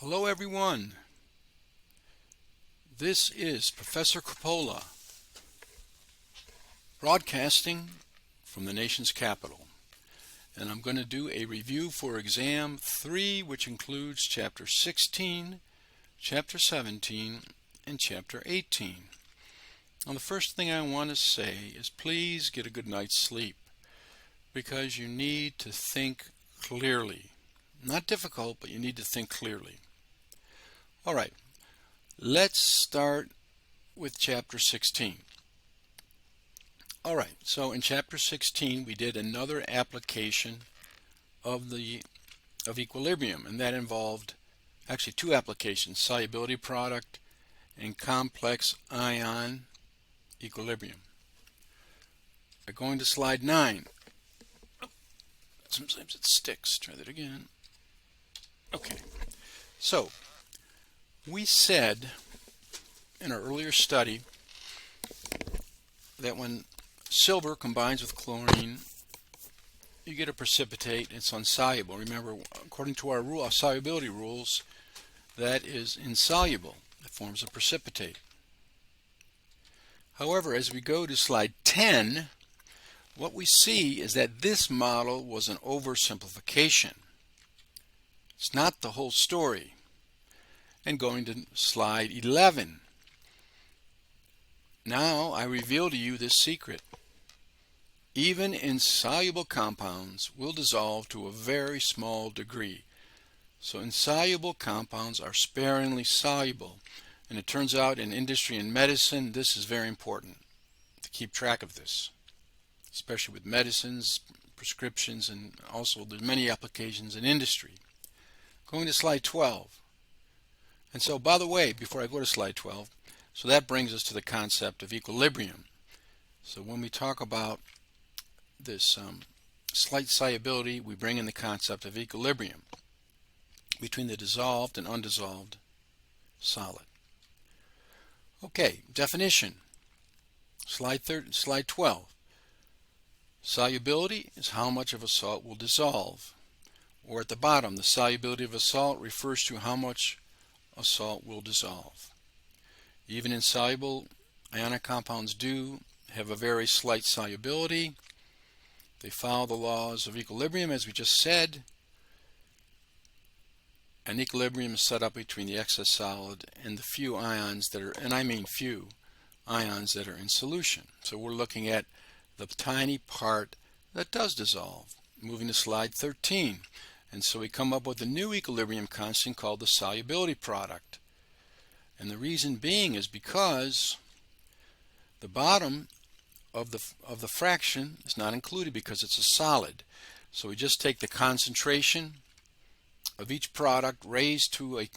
Hello everyone, this is Professor Coppola broadcasting from the nation's capital, and I'm going to do a review for exam 3, which includes chapter 16, chapter 17, and chapter 18. Now the first thing I want to say is please get a good night's sleep, because you need to think clearly. Not difficult, but you need to think clearly. All right, let's start with chapter 16. All right, so in chapter 16 we did another application of equilibrium, and that involved actually two applications: solubility product and complex ion equilibrium. Going to slide 9. Sometimes it sticks. Try that again. Okay, so we said in our earlier study that when silver combines with chlorine, you get a precipitate. It's insoluble. Remember, according to our solubility rules, that is insoluble. It forms a precipitate. However, as we go to slide 10, what we see is that this model was an oversimplification. It's not the whole story. And going to slide 11. Now I reveal to you this secret. Even insoluble compounds will dissolve to a very small degree. So insoluble compounds are sparingly soluble. And it turns out in industry and medicine, this is very important to keep track of this, especially with medicines, prescriptions, and also there's many applications in industry. Going to slide 12. And so, by the way, before I go to slide 12, so that brings us to the concept of equilibrium. So when we talk about this slight solubility, we bring in the concept of equilibrium between the dissolved and undissolved solid. Okay, definition. Slide 12. Solubility is how much of a salt will dissolve. Or at the bottom, the solubility of a salt refers to how much a salt will dissolve. Even insoluble ionic compounds do have a very slight solubility. They follow the laws of equilibrium, as we just said. An equilibrium is set up between the excess solid and the few ions that are, and I mean few, ions that are in solution. So we're looking at the tiny part that does dissolve. Moving to slide 13. And so we come up with a new equilibrium constant called the solubility product. And the reason being is because the bottom of the fraction is not included because it's a solid. So we just take the concentration of each product raised to a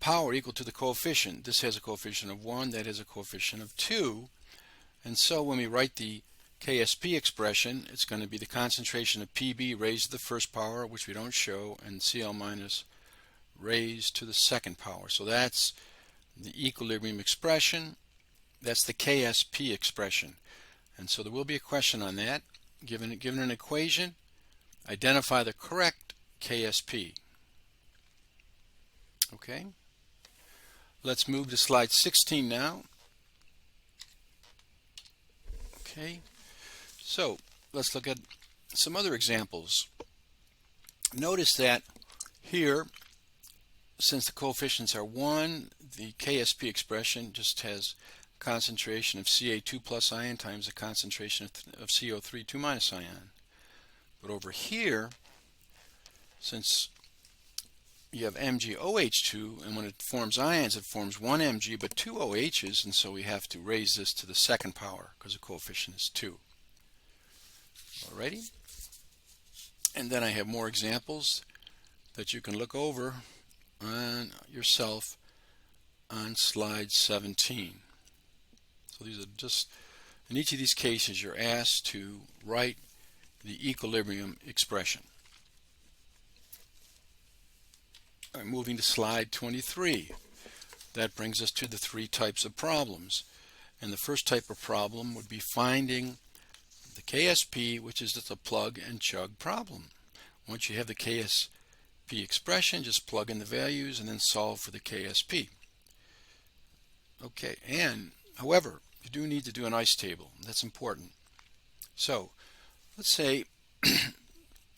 power equal to the coefficient. This has a coefficient of 1, that has a coefficient of 2. And so when we write the KSP expression, it's going to be the concentration of PB raised to the first power, which we don't show, and Cl minus raised to the second power. So that's the equilibrium expression. That's the KSP expression. And so there will be a question on that. Given an equation, identify the correct KSP. Okay. Let's move to slide 16 now. Okay. So let's look at some other examples. Notice that here, since the coefficients are 1, the KSP expression just has concentration of Ca2 plus ion times the concentration of CO3 2 minus ion. But over here, since you have MgOH2, and when it forms ions, it forms 1 Mg but 2 OHs, and so we have to raise this to the second power because the coefficient is 2. Alrighty, and then I have more examples that you can look over on yourself on slide 17. So these are just, in each of these cases you're asked to write the equilibrium expression. All right, moving to slide 23. That brings us to the 3 types of problems. And the first type of problem would be finding the KSP, which is just a plug and chug problem. Once you have the KSP expression, just plug in the values and then solve for the KSP. Okay, and however, you do need to do an ice table. That's important. So let's say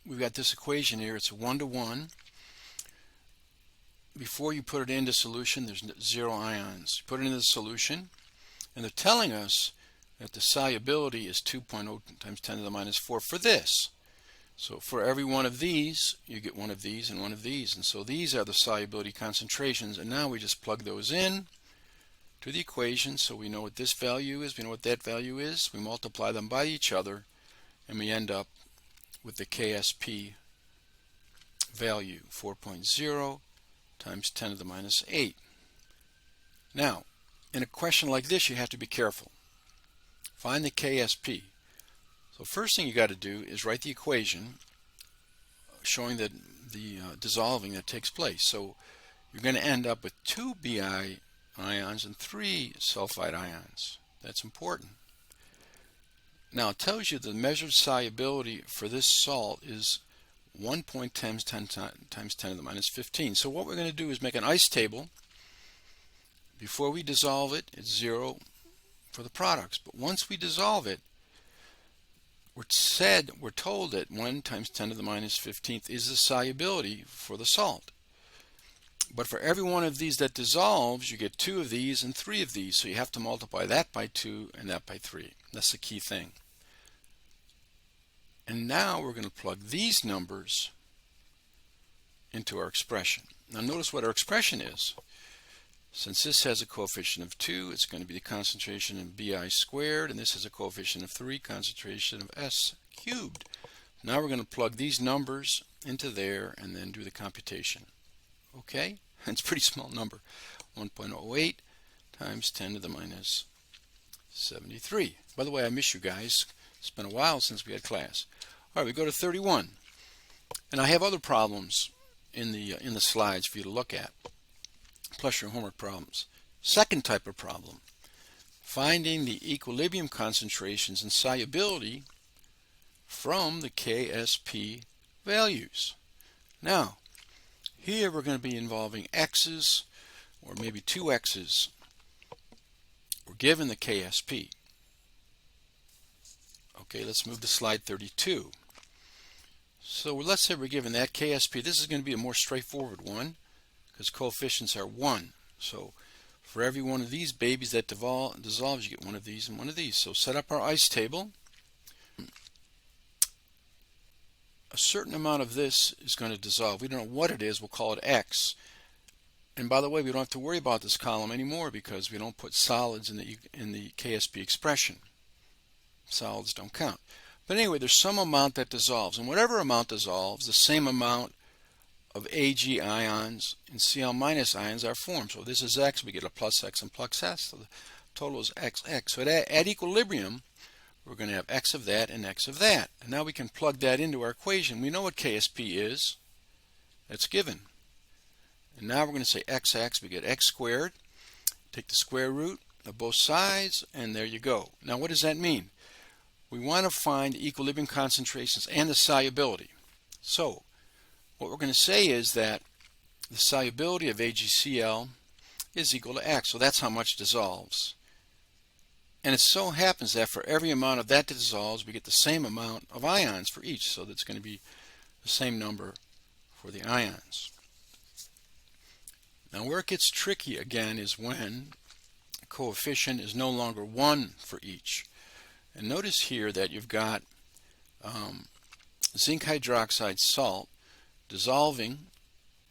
we've got this equation here. It's a 1-to-1. Before you put it into solution, there's 0 ions. You put it into the solution, and they're telling us that the solubility is 2.0 times 10 to the minus 4 for this. So for every one of these, you get one of these and one of these. And so these are the solubility concentrations. And now we just plug those in to the equation. So we know what this value is. We know what that value is. We multiply them by each other. And we end up with the KSP value, 4.0 times 10 to the minus 8. Now, in a question like this, you have to be careful. Find the KSP. So first thing you got to do is write the equation showing that the dissolving that takes place. So you're going to end up with 2 Bi ions and 3 sulfide ions. That's important. Now it tells you the measured solubility for this salt is 1.10 times 10 to the minus 15. So what we're going to do is make an ice table. Before we dissolve it, it's 0 for the products. But once we dissolve it, we're told that 1 times 10 to the minus 15th is the solubility for the salt. But for every one of these that dissolves, you get 2 of these and 3 of these. So you have to multiply that by 2 and that by 3. That's the key thing. And now we're going to plug these numbers into our expression. Now notice what our expression is. Since this has a coefficient of 2, it's going to be the concentration in Bi squared, and this has a coefficient of 3, concentration of S cubed. Now we're going to plug these numbers into there and then do the computation. Okay? It's a pretty small number. 1.08 times 10 to the minus 73. By the way, I miss you guys. It's been a while since we had class. All right, we go to 31. And I have other problems in the slides for you to look at, plus your homework problems. Second type of problem, finding the equilibrium concentrations and solubility from the KSP values. Now, here we're going to be involving x's, or maybe 2 x's. We're given the KSP. Okay, let's move to slide 32. So let's say we're given that KSP. This is going to be a more straightforward one because coefficients are 1. So for every one of these babies that dissolves, you get one of these and one of these. So set up our ice table. A certain amount of this is going to dissolve. We don't know what it is. We'll call it X. And by the way, we don't have to worry about this column anymore because we don't put solids in the KSP expression. Solids don't count. But anyway, there's some amount that dissolves. And whatever amount dissolves, the same amount of Ag ions and Cl minus ions are formed. So this is X. We get a plus X and plus S. So the total is XX. So at equilibrium, we're going to have X of that and X of that. And now we can plug that into our equation. We know what KSP is. That's given. And now we're going to say XX. We get X squared. Take the square root of both sides, and there you go. Now what does that mean? We want to find the equilibrium concentrations and the solubility. So what we're going to say is that the solubility of AgCl is equal to X. So that's how much dissolves. And it so happens that for every amount of that dissolves, we get the same amount of ions for each. So that's going to be the same number for the ions. Now where it gets tricky again is when the coefficient is no longer 1 for each. And notice here that you've got zinc hydroxide salt dissolving,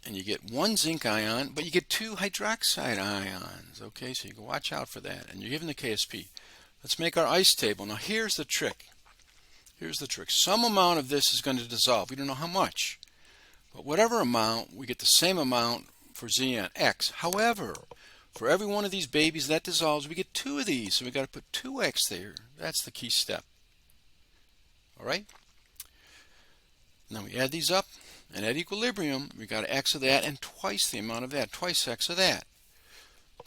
and you get 1 zinc ion, but you get 2 hydroxide ions. Okay, so you can watch out for that. And you're given the KSP. Let's make our ice table. Now here's the trick. Here's the trick. Some amount of this is going to dissolve. We don't know how much. But whatever amount, we get the same amount for Z and X. However, for every one of these babies that dissolves, we get 2 of these. So we've got to put 2x there. That's the key step. All right? Now we add these up, and at equilibrium, we got x of that and twice the amount of that, twice x of that.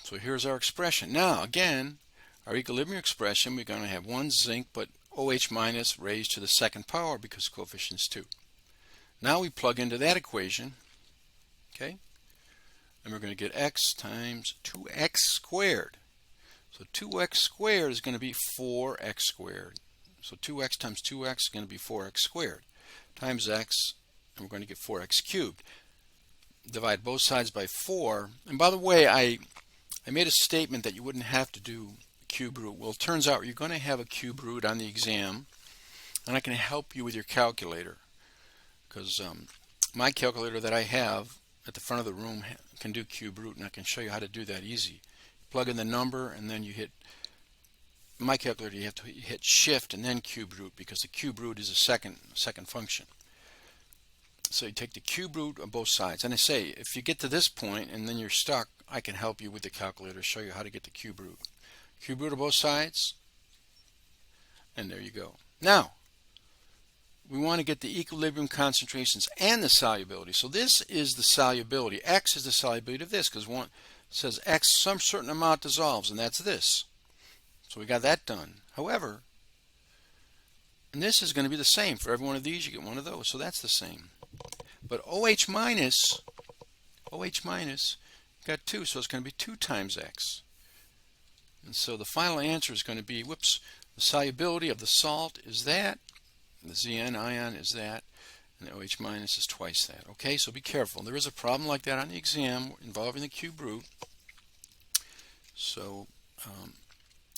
So here's our expression. Now, again, our equilibrium expression, we're going to have 1 zinc, but OH minus raised to the 2nd power because coefficient is 2. Now we plug into that equation, Okay? And we're going to get x times 2x squared. So 2x squared is going to be 4x squared. So 2x times 2x is going to be 4x squared times x, and we're going to get 4x cubed. Divide both sides by 4. And by the way, I made a statement that you wouldn't have to do cube root. Well, it turns out you're going to have a cube root on the exam, and I can help you with your calculator, because my calculator that I have at the front of the room can do cube root, and I can show you how to do that easy. Plug in the number, and then you hit, my calculator, you have to hit shift and then cube root, because the cube root is a second function. So you take the cube root on both sides, and I say if you get to this point and then you're stuck, I can help you with the calculator, show you how to get the cube root. Cube root of both sides, and there you go. Now we want to get the equilibrium concentrations and the solubility. So this is the solubility. X is the solubility of this, because one says X some certain amount dissolves, and that's this. So we got that done. However, and this is going to be the same for every one of these. You get one of those, so that's the same. But OH minus got 2, so it's going to be 2 times X. And so the final answer is going to be, whoops, the solubility of the salt is that, the Zn ion is that, and the OH minus is twice that. Okay, so be careful. There is a problem like that on the exam involving the cube root. So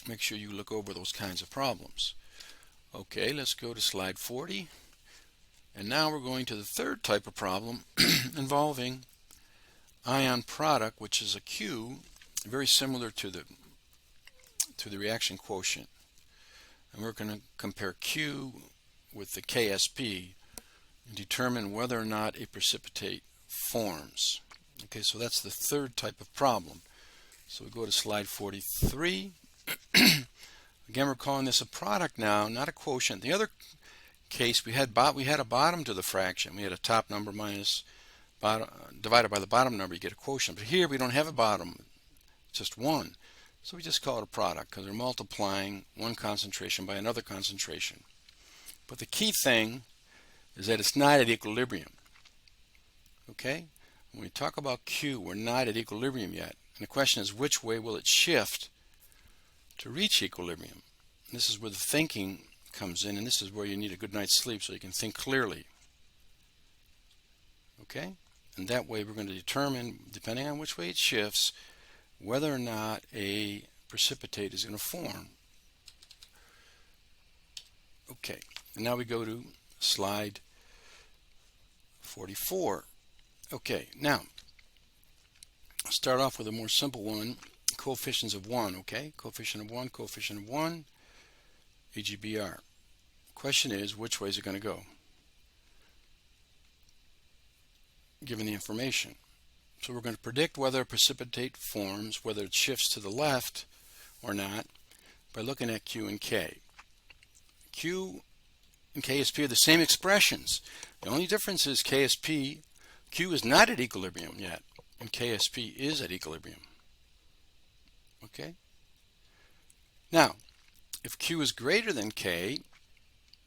make sure you look over those kinds of problems. Okay, let's go to slide 40. And now we're going to the third type of problem involving ion product, which is a Q, very similar to the reaction quotient. And we're going to compare Q with the KSP and determine whether or not a precipitate forms. Okay, so that's the third type of problem. So we go to slide 43. Again, we're calling this a product now, not a quotient. The other case, we had a bottom to the fraction. We had a top number minus bottom, divided by the bottom number, you get a quotient. But here we don't have a bottom, just 1. So we just call it a product because we're multiplying one concentration by another concentration. But the key thing is that it's not at equilibrium. Okay? When we talk about Q, we're not at equilibrium yet. And the question is, which way will it shift to reach equilibrium? And this is where the thinking comes in, and this is where you need a good night's sleep so you can think clearly. Okay? And that way we're going to determine, depending on which way it shifts, whether or not a precipitate is going to form. Okay, and now we go to slide 44. Okay, now start off with a more simple one, coefficients of 1, okay? Coefficient of 1, AGBR. Question is, which way is it going to go, given the information? So we're going to predict whether a precipitate forms, whether it shifts to the left or not, by looking at Q and K. Q and KSP are the same expressions. The only difference is Q is not at equilibrium yet, and KSP is at equilibrium. Okay? Now, if Q is greater than K,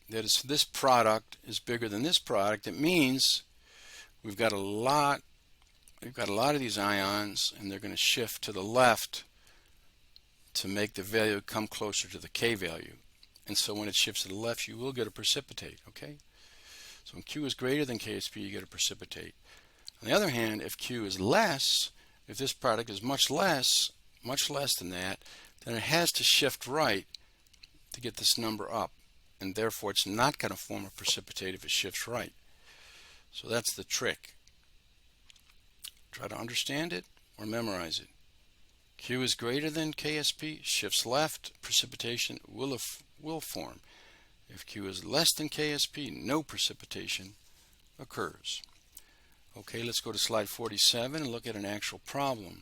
that is, this product is bigger than this product, it means we've got a lot of these ions, and they're going to shift to the left to make the value come closer to the K value. And so when it shifts to the left, you will get a precipitate, okay? So when Q is greater than KSP, you get a precipitate. On the other hand, if Q is less, if this product is much less than that, then it has to shift right to get this number up. And therefore, it's not going to form a precipitate if it shifts right. So that's the trick. Try to understand it or memorize it. Q is greater than KSP, shifts left, precipitation will form. If Q is less than KSP, no precipitation occurs. Okay, let's go to slide 47 and look at an actual problem.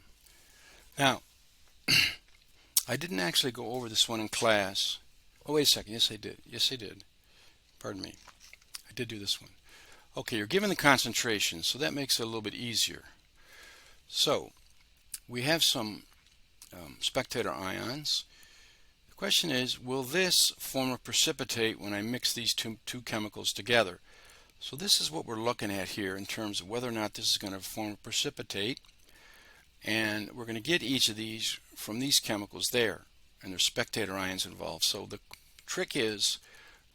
Now, I didn't actually go over this one in class. Oh, wait a second. Yes, I did. Yes, I did. Pardon me. I did do this one. Okay, you're given the concentration, so that makes it a little bit easier. So, we have some spectator ions. The question is, will this form a precipitate when I mix these two chemicals together? So this is what we're looking at here in terms of whether or not this is going to form a precipitate. And we're going to get each of these from these chemicals there. And there's spectator ions involved. So the trick is,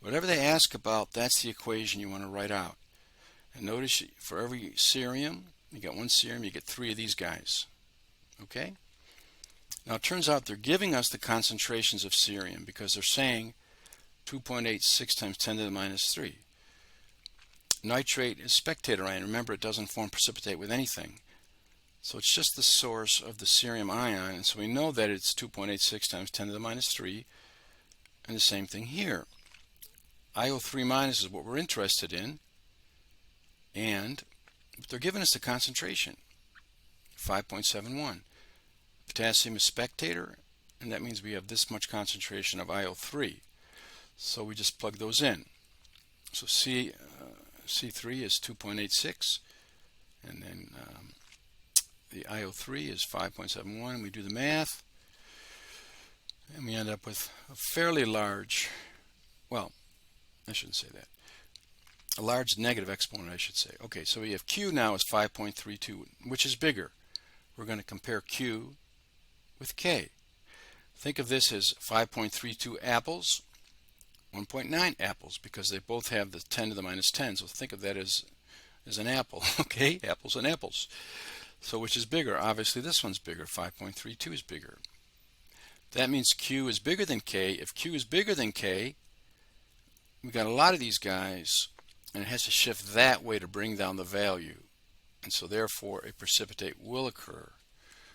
whatever they ask about, that's the equation you want to write out. And notice for every cerium, you get one cerium, you get 3 of these guys. Okay? Now it turns out they're giving us the concentrations of cerium because they're saying 2.86 times 10 to the minus 3. Nitrate is spectator ion. Remember, it doesn't form precipitate with anything. So it's just the source of the cerium ion, and so we know that it's 2.86 times 10 to the minus 3, and the same thing here. IO3 minus is what we're interested in, and they're giving us the concentration, 5.71. Potassium is spectator, and that means we have this much concentration of IO3. So we just plug those in. So C3 is 2.86, and then the IO3 is 5.71, and we do the math, and we end up with a fairly large, well, I shouldn't say that, a large negative exponent, I should say. Okay, so we have Q now is 5.32, which is bigger. We're going to compare Q with K. Think of this as 5.32 apples, 1.9 apples, because they both have the 10 to the minus 10, so think of that as an apple, okay? Apples and apples. So which is bigger? Obviously this one's bigger. 5.32 is bigger. That means Q is bigger than K. If Q is bigger than K, we got a lot of these guys, and it has to shift that way to bring down the value. And so therefore a precipitate will occur.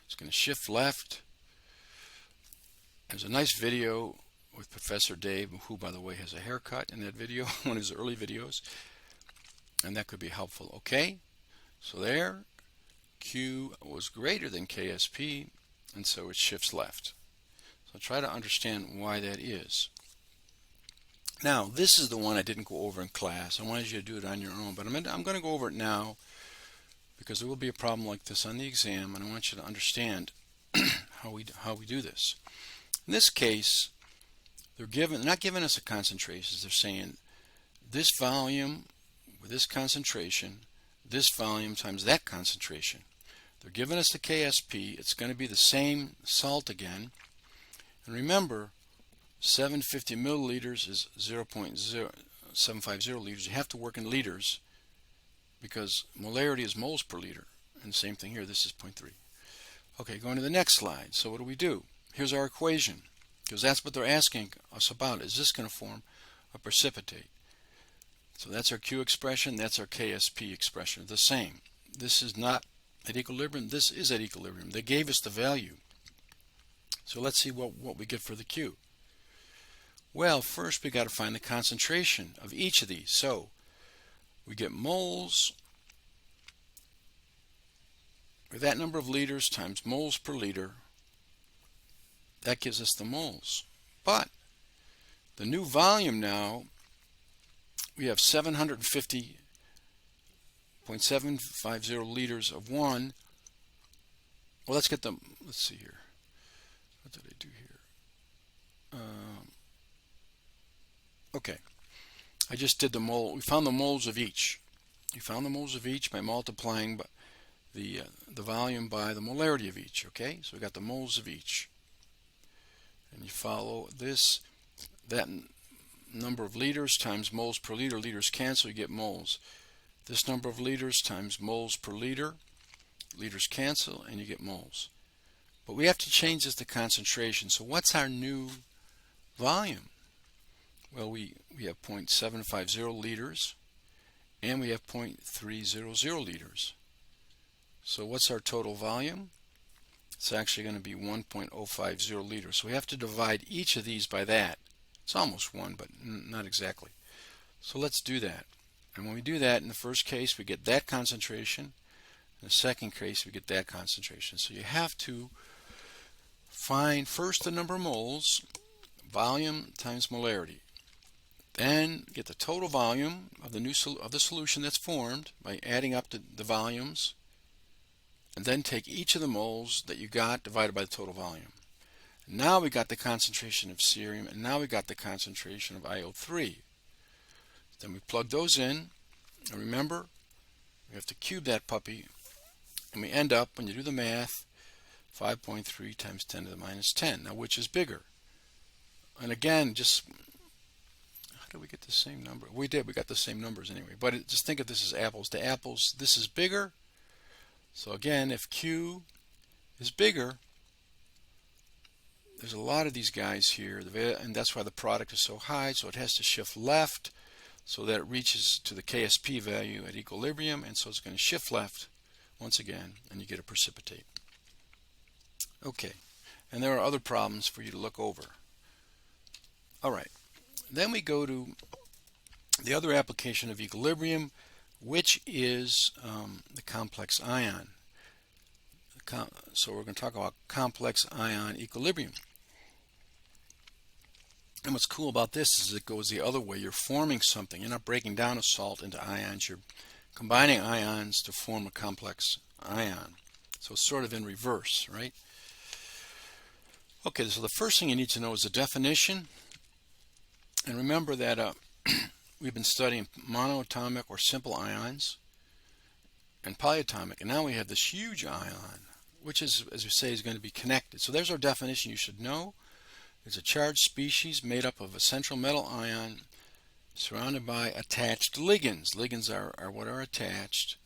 It's going to shift left. There's a nice video with Professor Dave, who by the way has a haircut in that video, one of his early videos, and that could be helpful. Okay, so there Q was greater than KSP, and so it shifts left. So try to understand why that is. Now this is the one I didn't go over in class. I wanted you to do it on your own, but I'm going to go over it now because there will be a problem like this on the exam, and I want you to understand how we do this. In this case, they're not giving us a concentration. They're saying this volume with this concentration, this volume times that concentration. They're giving us the KSP. It's going to be the same salt again. And remember, 750 milliliters is 0.0750 liters. You have to work in liters because molarity is moles per liter. And same thing here, this is 0.3. Okay, going to the next slide. So what do? Here's our equation, because that's what they're asking us about. Is this going to form a precipitate? So that's our Q expression, that's our KSP expression. The same. This is not at equilibrium, this is at equilibrium. They gave us the value. So let's see what we get for the Q. Well, first we got to find the concentration of each of these. So we get moles, or that number of liters times moles per liter. That gives us the moles. But the new volume now, we have 750.750 liters of one. Well, let's get them. Let's see here. What did I do here? Okay. I just did the mole. We found the moles of each. We found the moles of each by multiplying the volume by the molarity of each. Okay, so we got the moles of each. And you follow this, that number of liters times moles per liter. Liters cancel, you get moles. This number of liters times moles per liter. Liters cancel, and you get moles. But we have to change this to concentration. So what's our new volume? Well, we have 0.750 liters, and we have 0.300 liters. So what's our total volume? It's actually going to be 1.050 liters. So we have to divide each of these by that. It's almost 1, but not exactly. So let's do that. And when we do that, in the first case, we get that concentration. In the second case, we get that concentration. So you have to find first the number of moles, volume times molarity. Then get the total volume of the solution that's formed by adding up the volumes, and then take each of the moles that you got divided by the total volume. Now we got the concentration of cerium, and now we got the concentration of IO3. Then we plug those in, And remember, we have to cube that puppy, and we end up, when you do the math, 5.3 times 10 to the minus 10. Now, which is bigger? And again, just, how did we get the same number? We did, we got the same numbers anyway. But just think of this as apples to apples. This is bigger. So again, if Q is bigger, there's a lot of these guys here, and that's why the product is so high, so it has to shift left so that it reaches to the KSP value at equilibrium, and so it's going to shift left once again, and you get a precipitate. Okay, and there are other problems for you to look over. All right, then we go to the other application of equilibrium, which is the complex ion. So we're going to talk about complex ion equilibrium. And what's cool about this is it goes the other way. You're forming something. You're not breaking down a salt into ions. You're combining ions to form a complex ion. So it's sort of in reverse, right? Okay, so the first thing you need to know is the definition. And remember that we've been studying monoatomic or simple ions and polyatomic. And now we have this huge ion, which is, as we say, is going to be connected. So there's our definition you should know. It's a charged species made up of a central metal ion surrounded by attached ligands. Ligands are what are attached.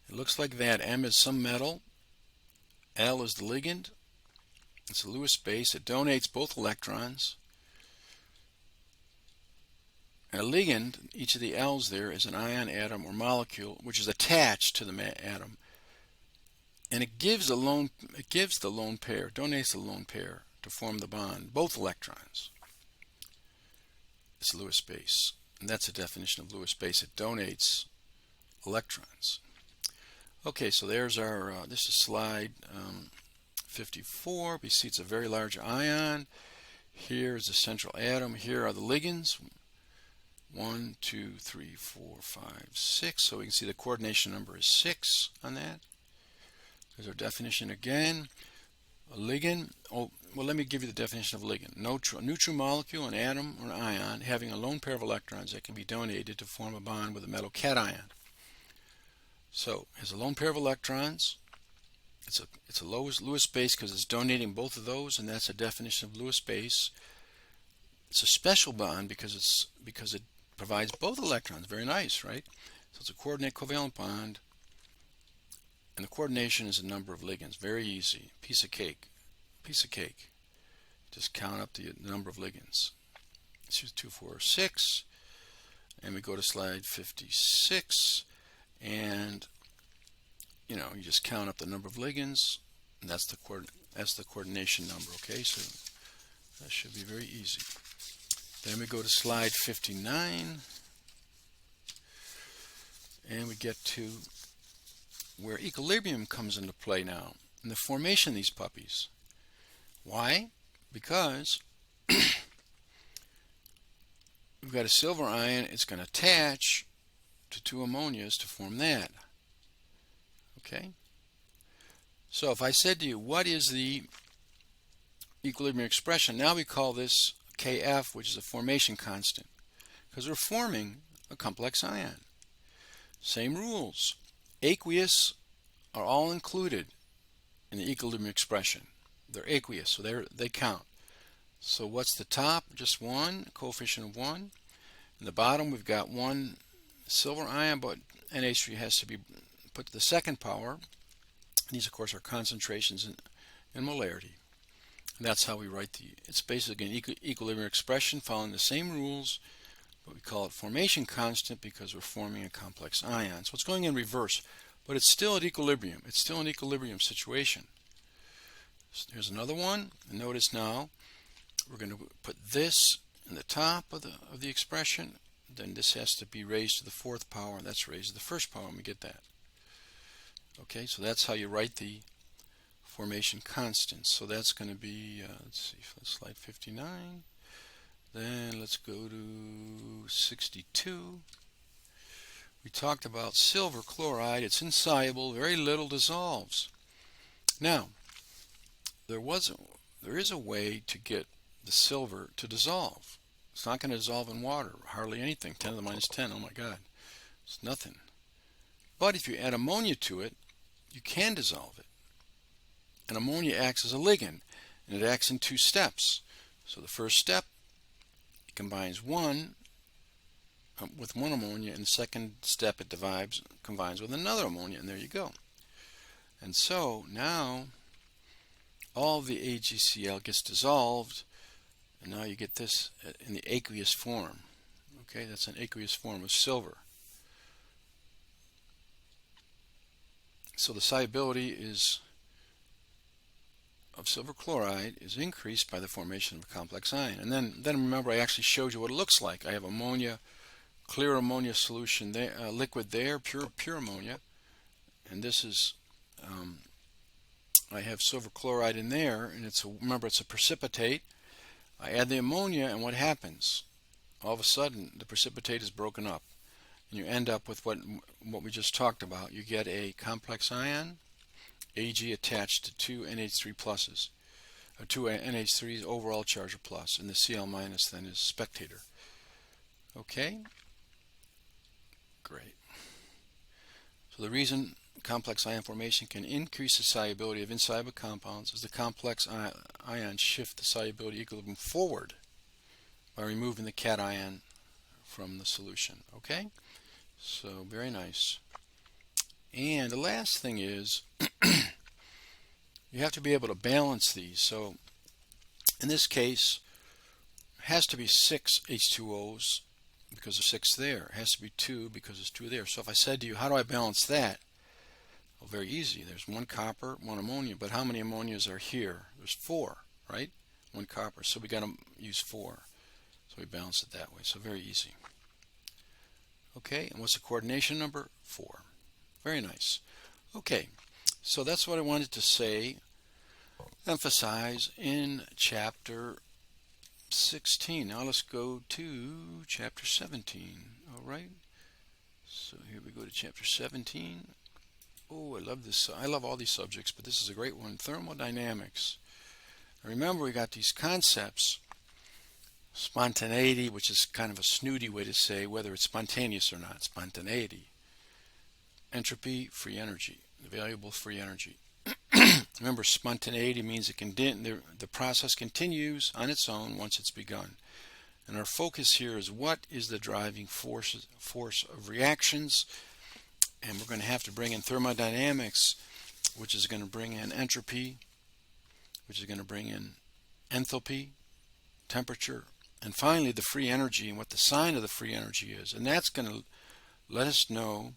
It looks like that. M is some metal. L is the ligand. It's a Lewis base. It donates both electrons. And a ligand, each of the L's there, is an ion, atom, or molecule which is attached to the atom. And it gives the lone pair, donates the lone pair to form the bond, both electrons. It's Lewis base, and that's the definition of Lewis base. It donates electrons. Okay, so there's our, this is slide 54. We see it's a very large ion. Here is the central atom. Here are the ligands. 1, 2, 3, 4, 5, 6. So we can see the coordination number is 6 on that. There's our definition again. A ligand, well, let me give you the definition of a ligand. A neutral molecule, an atom, or an ion having a lone pair of electrons that can be donated to form a bond with a metal cation. So, it has a lone pair of electrons. It's a Lewis base because it's donating both of those, and that's a definition of Lewis base. It's a special bond because it provides both electrons. Very nice, right? So it's a coordinate covalent bond. And the coordination is a number of ligands. Very easy. Piece of cake. Piece of cake. Just count up the number of ligands. Let's use 2, 4, 6. And we go to slide 56. And, you know, you just count up the number of ligands. And that's the coordination number. Okay, so that should be very easy. Then we go to slide 59. And we get to where equilibrium comes into play now, in the formation of these puppies. Why? Because we've got a silver ion, it's going to attach to 2 ammonias to form that. Okay? So if I said to you, what is the equilibrium expression? Now we call this Kf, which is a formation constant, because we're forming a complex ion. Same rules. Aqueous are all included in the equilibrium expression. They're aqueous, so they count. So what's the top? Just 1, coefficient of 1. In the bottom, we've got 1 silver ion, but NH3 has to be put to the second power. These, of course, are concentrations in molarity. And that's how we write it's basically an equilibrium expression following the same rules, but we call it formation constant because we're forming a complex ion. So it's going in reverse, but it's still at equilibrium. It's still an equilibrium situation. So here's another one. And notice now we're going to put this in the top of the expression. Then this has to be raised to the 4th power, and that's raised to the 1st power, and we get that. Okay, so that's how you write the formation constants. So that's going to be, let's see, slide 59. Then let's go to 62. We talked about silver chloride. It's insoluble, very little dissolves. Now, there is a way to get the silver to dissolve. It's not going to dissolve in water, hardly anything. 10 to the minus 10, oh my God, it's nothing. But if you add ammonia to it, you can dissolve it. And ammonia acts as a ligand, and it acts in 2 steps. So the first step, it combines one with one ammonia, and the second step it combines with another ammonia, and there you go. And so now all the AgCl gets dissolved, and now you get this in the aqueous form. Okay, that's an aqueous form of silver. So the solubility of silver chloride is increased by the formation of a complex ion. And then remember, I actually showed you what it looks like. I have ammonia, clear ammonia solution there, liquid there, pure ammonia, and this is I have silver chloride in there, and remember it's a precipitate. I add the ammonia, and what happens? All of a sudden, the precipitate is broken up, and you end up with what we just talked about. You get a complex ion, Ag attached to 2 NH3 pluses, or 2 NH3's overall charge of plus, and the Cl minus then is spectator. Okay? Great. So the reason complex ion formation can increase the solubility of insoluble compounds is the complex ions shift the solubility equilibrium forward by removing the cation from the solution. Okay? So very nice. And the last thing is you have to be able to balance these. So in this case, it has to be 6 H2Os because there's 6 there. It has to be 2 because there's 2 there. So if I said to you, how do I balance that? Well, very easy. There's 1 copper, 1 ammonia. But how many ammonias are here? There's 4, right? 1 copper. So we got to use 4. So we balance it that way. So very easy. Okay, and what's the coordination number? 4. Very nice. Okay, so that's what I wanted to say, emphasize in chapter 16. Now let's go to chapter 17. All right, so here we go to chapter 17. Oh, I love this. I love all these subjects, but this is a great one. Thermodynamics. Now remember, we got these concepts. Spontaneity, which is kind of a snooty way to say whether it's spontaneous or not. Spontaneity. Entropy, free energy. The variable free energy. Remember, spontaneity means the process continues on its own once it's begun. And our focus here is what is the driving force of reactions. And we're going to have to bring in thermodynamics, which is going to bring in entropy, which is going to bring in enthalpy, temperature, and finally the free energy and what the sign of the free energy is. And that's going to let us know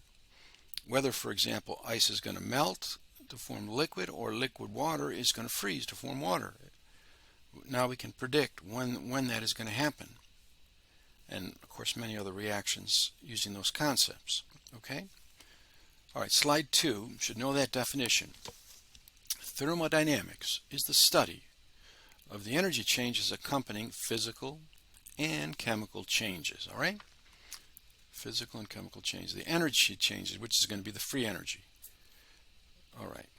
whether, for example, ice is going to melt to form liquid or liquid water is going to freeze to form water. Now we can predict when that is going to happen. And of course many other reactions using those concepts. Okay? Alright, slide 2. You should know that definition. Thermodynamics is the study of the energy changes accompanying physical and chemical changes. Alright? Physical and chemical changes. The energy changes, which is going to be the free energy. Alright.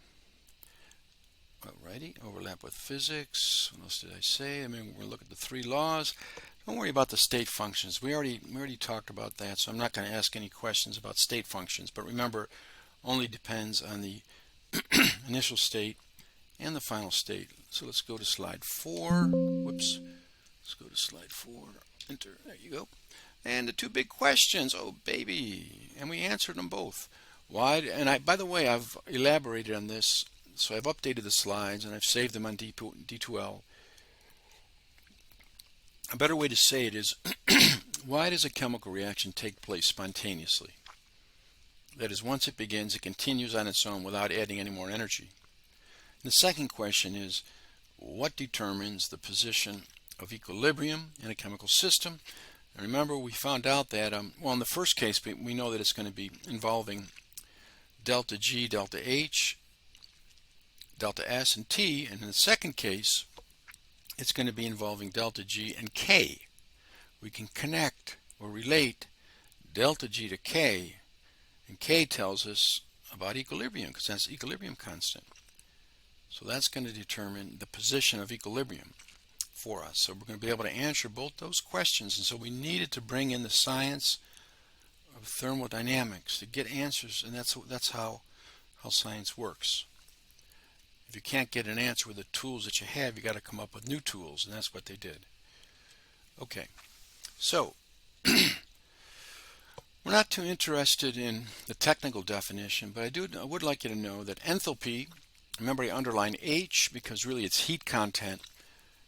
Alrighty, overlap with physics. What else did I say? We're going to look at the 3 laws. Don't worry about the state functions. We already talked about that, so I'm not going to ask any questions about state functions. But remember, only depends on the initial state and the final state. So let's go to slide 4. Whoops. Let's go to slide 4. Enter. There you go. And the 2 big questions. Oh, baby. And we answered them both. Why? And by the way, I've elaborated on this. So I've updated the slides and I've saved them on D2L. A better way to say it is, why does a chemical reaction take place spontaneously? That is, once it begins, it continues on its own without adding any more energy. And the second question is, what determines the position of equilibrium in a chemical system? And remember, we found out that, well, in the first case, we know that it's going to be involving delta G, delta H, delta S, and T. And in the second case, it's going to be involving delta G and K. We can connect or relate delta G to K, and K tells us about equilibrium because that's the equilibrium constant. So that's going to determine the position of equilibrium. for us. So we're going to be able to answer both those questions, and so we needed to bring in the science of thermodynamics to get answers, and that's how science works. If you can't get an answer with the tools that you have, you got to come up with new tools, and that's what they did. Okay, so we're not too interested in the technical definition, but I would like you to know that enthalpy, remember I underline H because really it's heat content.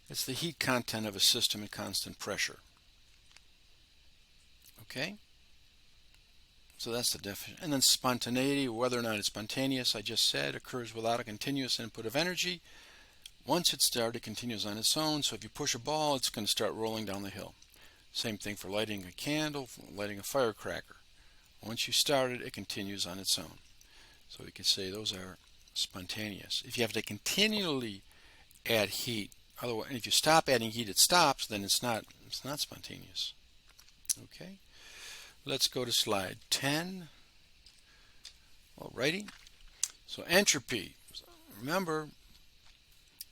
It's the heat content of a system at constant pressure. Okay? So that's the definition. And then spontaneity, whether or not it's spontaneous, I just said, occurs without a continuous input of energy. Once it's started, it continues on its own. So if you push a ball, it's going to start rolling down the hill. Same thing for lighting a candle, for lighting a firecracker. Once you start it, it continues on its own. So we can say those are spontaneous. If you have to continually add heat, otherwise, if you stop adding heat, it stops, then it's not spontaneous. Okay? Let's go to slide 10. Alrighty. So entropy. Remember,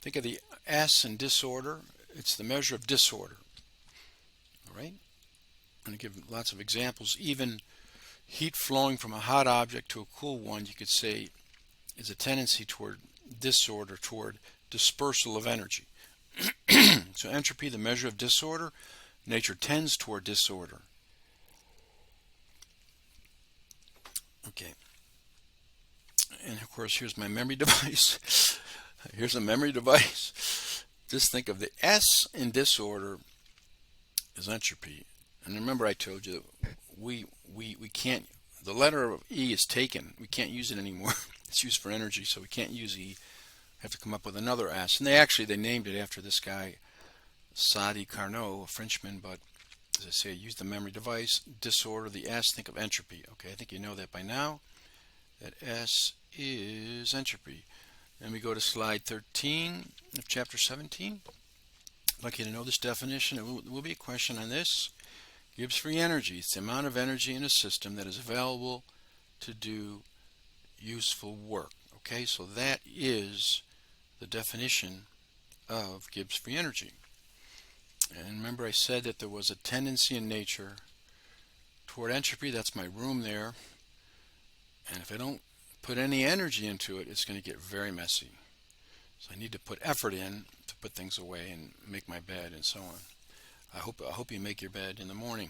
think of the S in disorder. It's the measure of disorder. Alright? I'm going to give lots of examples. Even heat flowing from a hot object to a cool one, you could say, is a tendency toward disorder, toward dispersal of energy. So entropy, the measure of disorder. Nature tends toward disorder. Okay, and of course here's my memory device. Here's a memory device. Just think of the S in disorder as entropy. And remember I told you we can't, the letter of E is taken. We can't use it anymore. It's used for energy, so we can't use E. We have to come up with another S. And they named it after this guy, Sadi Carnot, a Frenchman, but as I say, use the memory device. Disorder, the S, think of entropy. Okay, I think you know that by now. That S is entropy. Then we go to slide 13 of chapter 17. I'd like you to know this definition. There will be a question on this. Gibbs free energy. It's the amount of energy in a system that is available to do useful work. Okay, so that is the definition of Gibbs free energy. And remember I said that there was a tendency in nature toward entropy. That's my room there. And if I don't put any energy into it, it's going to get very messy. So I need to put effort in to put things away and make my bed and so on. I hope you make your bed in the morning.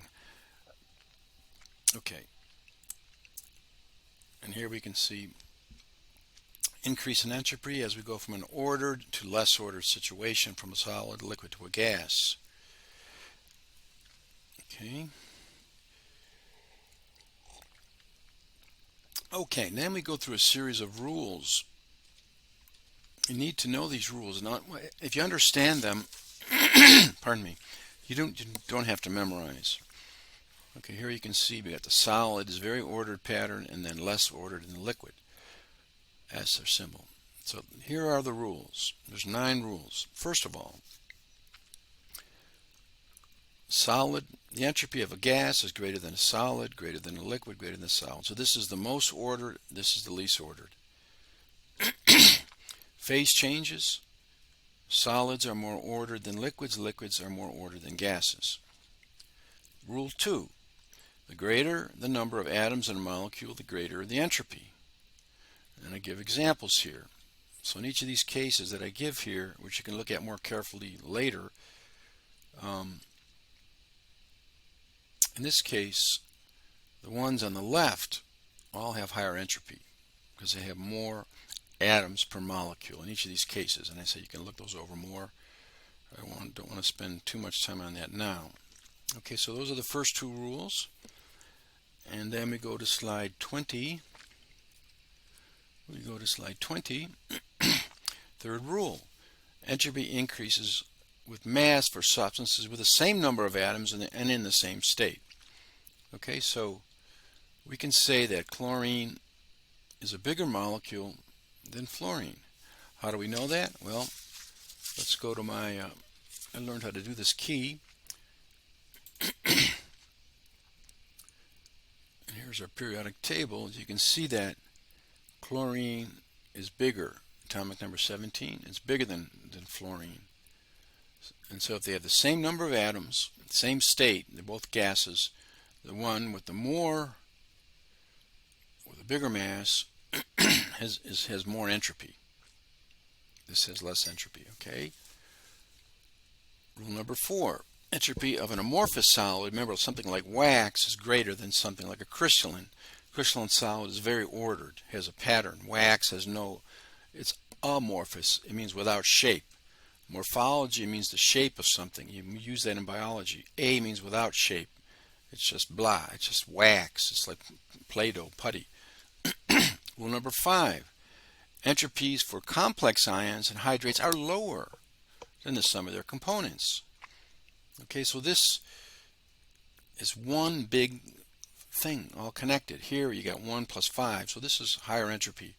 Okay. And here we can see increase in entropy as we go from an ordered to less ordered situation, from a solid liquid to a gas. Okay. Okay, then we go through a series of rules. You need to know these rules. If you understand them, pardon me, you don't have to memorize. Okay, here you can see we got the solid is very ordered pattern, and then less ordered in the liquid as their symbol. So here are the rules. There's 9 rules. First of all, solid, the entropy of a gas is greater than a solid, greater than a liquid, greater than a solid. So this is the most ordered, this is the least ordered. Phase changes. Solids are more ordered than liquids, liquids are more ordered than gases. Rule 2. The greater the number of atoms in a molecule, the greater the entropy. And I give examples here. So in each of these cases that I give here, which you can look at more carefully later, in this case, the ones on the left all have higher entropy because they have more atoms per molecule in each of these cases. And I say you can look those over more. I don't want to spend too much time on that now. Okay, so those are the first 2 rules. And then we go to slide 20. We go to slide 20. Third rule. Entropy increases with mass for substances with the same number of atoms and in the same state. Okay, so we can say that chlorine is a bigger molecule than fluorine. How do we know that? Well, let's go to my, I learned how to do this key. And here's our periodic table. As you can see that chlorine is bigger, atomic number 17. It's bigger than fluorine. And so if they have the same number of atoms, same state, they're both gases, the one with the bigger mass has more entropy. This has less entropy, okay? Rule number 4, entropy of an amorphous solid, remember something like wax is greater than something like a crystalline. Crystalline solid is very ordered, has a pattern. Wax has no, it's amorphous, it means without shape. Morphology means the shape of something. You use that in biology. A means without shape. It's just blah, it's just wax, it's like Play-Doh, putty. Rule number 5, entropies for complex ions and hydrates are lower than the sum of their components. Okay, so this is one big thing, all connected. Here you got 1 plus 5, so this is higher entropy.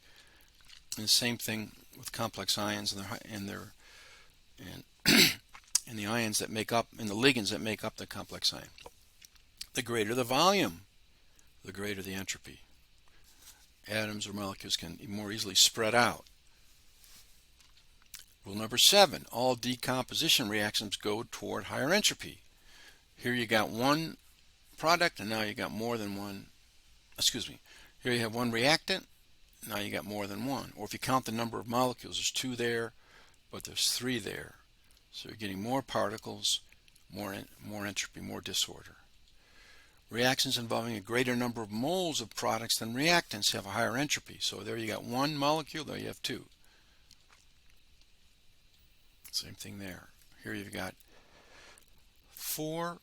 And the same thing with complex ions and the ions that make up, and the ligands that make up the complex ion. The greater the volume, the greater the entropy. Atoms or molecules can more easily spread out. Rule number 7, all decomposition reactions go toward higher entropy. Here you got one product, and now you got more than one, here you have one reactant, now you got more than one. Or if you count the number of molecules, there's 2 there, but there's 3 there. So you're getting more particles, more entropy, more disorder. Reactions involving a greater number of moles of products than reactants have a higher entropy. So there you got 1 molecule, there you have 2. Same thing there. Here you've got 4,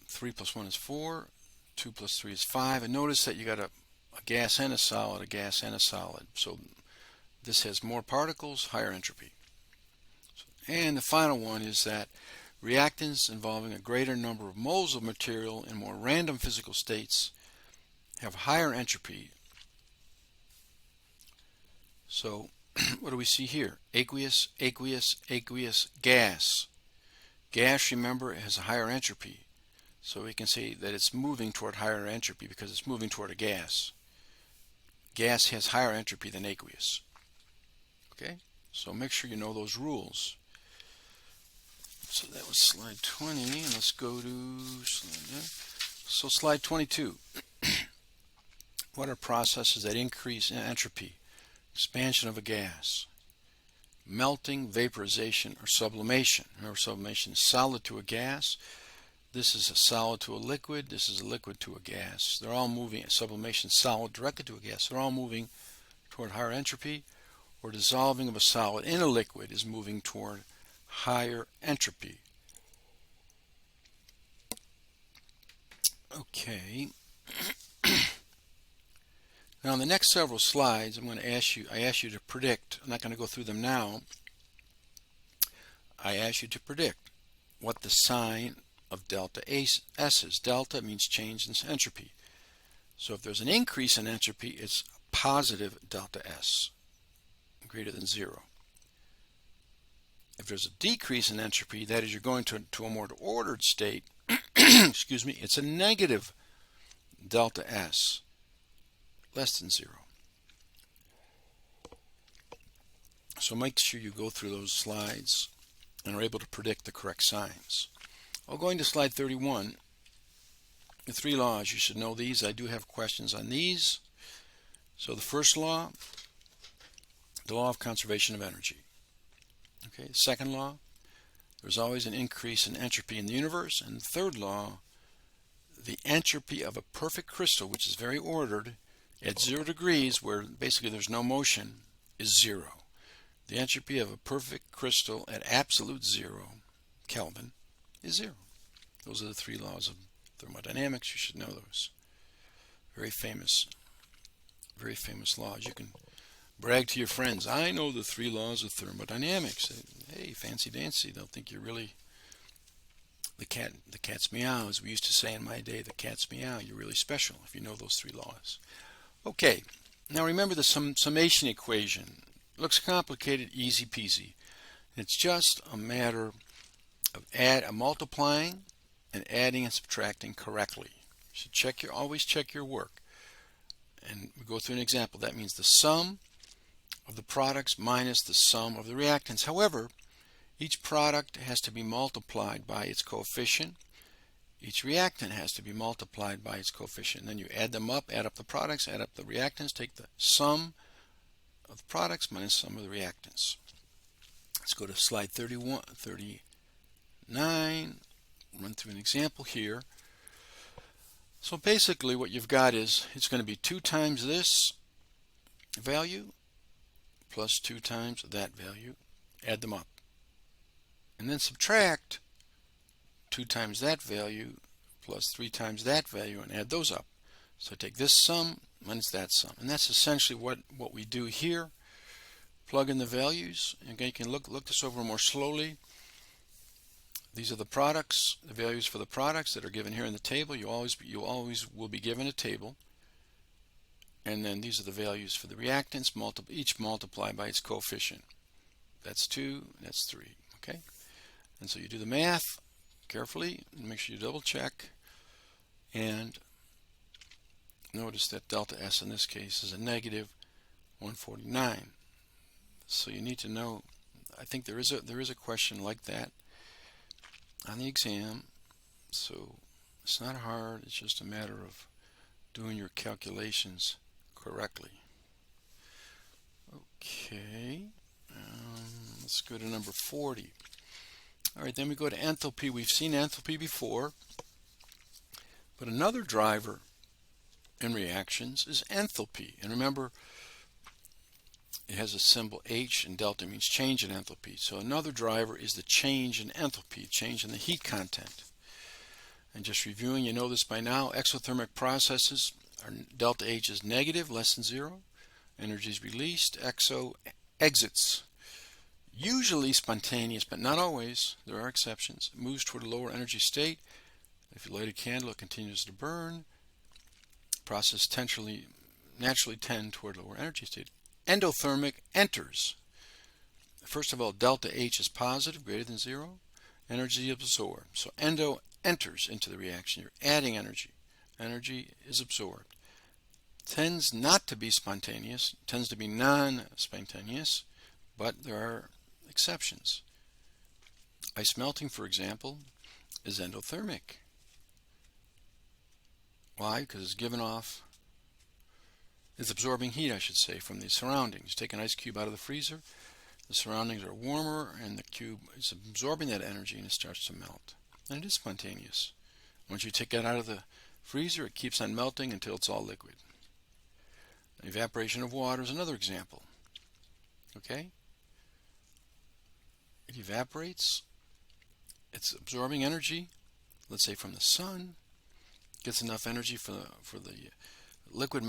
3 plus 1 is 4, 2 plus 3 is 5, and notice that you got a gas and a solid, a gas and a solid. So this has more particles, higher entropy. And the final one is that reactants involving a greater number of moles of material in more random physical states have higher entropy. So what do we see here? Aqueous, aqueous, aqueous, gas. Gas, remember, has a higher entropy. So we can say that it's moving toward higher entropy because it's moving toward a gas. Gas has higher entropy than aqueous. Okay? So make sure you know those rules. So that was slide 20, and let's go to slide 22. What are processes that increase in entropy? Expansion of a gas, melting, vaporization, or sublimation. Remember, sublimation is solid to a gas. This is a solid to a liquid. This is a liquid to a gas. They're all moving. Sublimation, solid directly to a gas. They're all moving toward higher entropy. Or dissolving of a solid in a liquid is moving toward higher entropy. Okay. Now in the next several slides, I'm going to ask you to predict. I'm not going to go through them now. I ask you to predict what the sign of delta S is. Delta means change in entropy. So if there's an increase in entropy, it's positive delta S, greater than 0. If there's a decrease in entropy, that is, you're going to a more ordered state, excuse me, it's a negative delta S, less than 0. So make sure you go through those slides and are able to predict the correct signs. Well, going to slide 31, the 3 laws, you should know these. I do have questions on these. So the first law, the law of conservation of energy. Okay, the second law, there's always an increase in entropy in the universe. And the third law, the entropy of a perfect crystal, which is very ordered, at 0 degrees, where basically there's no motion, is 0. The entropy of a perfect crystal at absolute 0 Kelvin is 0. Those are the 3 laws of thermodynamics. You should know those. Very famous laws. You can brag to your friends, I know the 3 laws of thermodynamics. Hey, fancy dancy. They'll think you're really the cat's meow, as we used to say in my day, the cat's meow. You're really special if you know those 3 laws. Okay, now remember the summation equation. Looks complicated, easy peasy. It's just a matter of multiplying and adding and subtracting correctly. You should always check your work. And we go through an example. That means the sum of the products minus the sum of the reactants. However, Each product has to be multiplied by its coefficient. Each reactant has to be multiplied by its coefficient. Then you add them up, add up the products, add up the reactants, take the sum of the products minus sum of the reactants. Let's go to slide 39, run through an example here. So basically what you've got is it's going to be 2 times this value plus 2 times that value. Add them up. And then subtract 2 times that value plus 3 times that value and add those up. So take this sum minus that sum. And that's essentially what we do here. Plug in the values. Again, you can look this over more slowly. These are the products, the values for the products that are given here in the table. You always will be given a table. And then these are the values for the reactants, each multiplied by its coefficient. That's 2, that's 3. Okay? And so you do the math carefully and make sure you double check. And notice that delta S in this case is a negative 149. So you need to know, I think there is a question like that on the exam. So it's not hard, it's just a matter of doing your calculations correctly. Okay, let's go to number 40. Alright, then we go to enthalpy. We've seen enthalpy before, but another driver in reactions is enthalpy. And remember, it has a symbol H, and delta means change in enthalpy. So another driver is the change in enthalpy, change in the heat content. And just reviewing, you know this by now, exothermic processes are delta H is negative, less than 0. Energy is released, exo exits. Usually spontaneous, but not always. There are exceptions. It moves toward a lower energy state. If you light a candle, it continues to burn. Process naturally tend toward lower energy state. Endothermic enters. First of all, delta H is positive, greater than 0. Energy absorbed. So endo enters into the reaction. You're adding energy. Energy is absorbed. Tends not to be spontaneous, tends to be non-spontaneous, but there are exceptions. Ice melting, for example, is endothermic. Why? Because it's absorbing heat, I should say, from the surroundings. Take an ice cube out of the freezer, the surroundings are warmer, and the cube is absorbing that energy and it starts to melt. And it is spontaneous. Once you take that out of the freezer, it keeps on melting until it's all liquid. Evaporation of water is another example. Okay? It evaporates. It's absorbing energy, let's say from the sun, gets enough energy for the liquid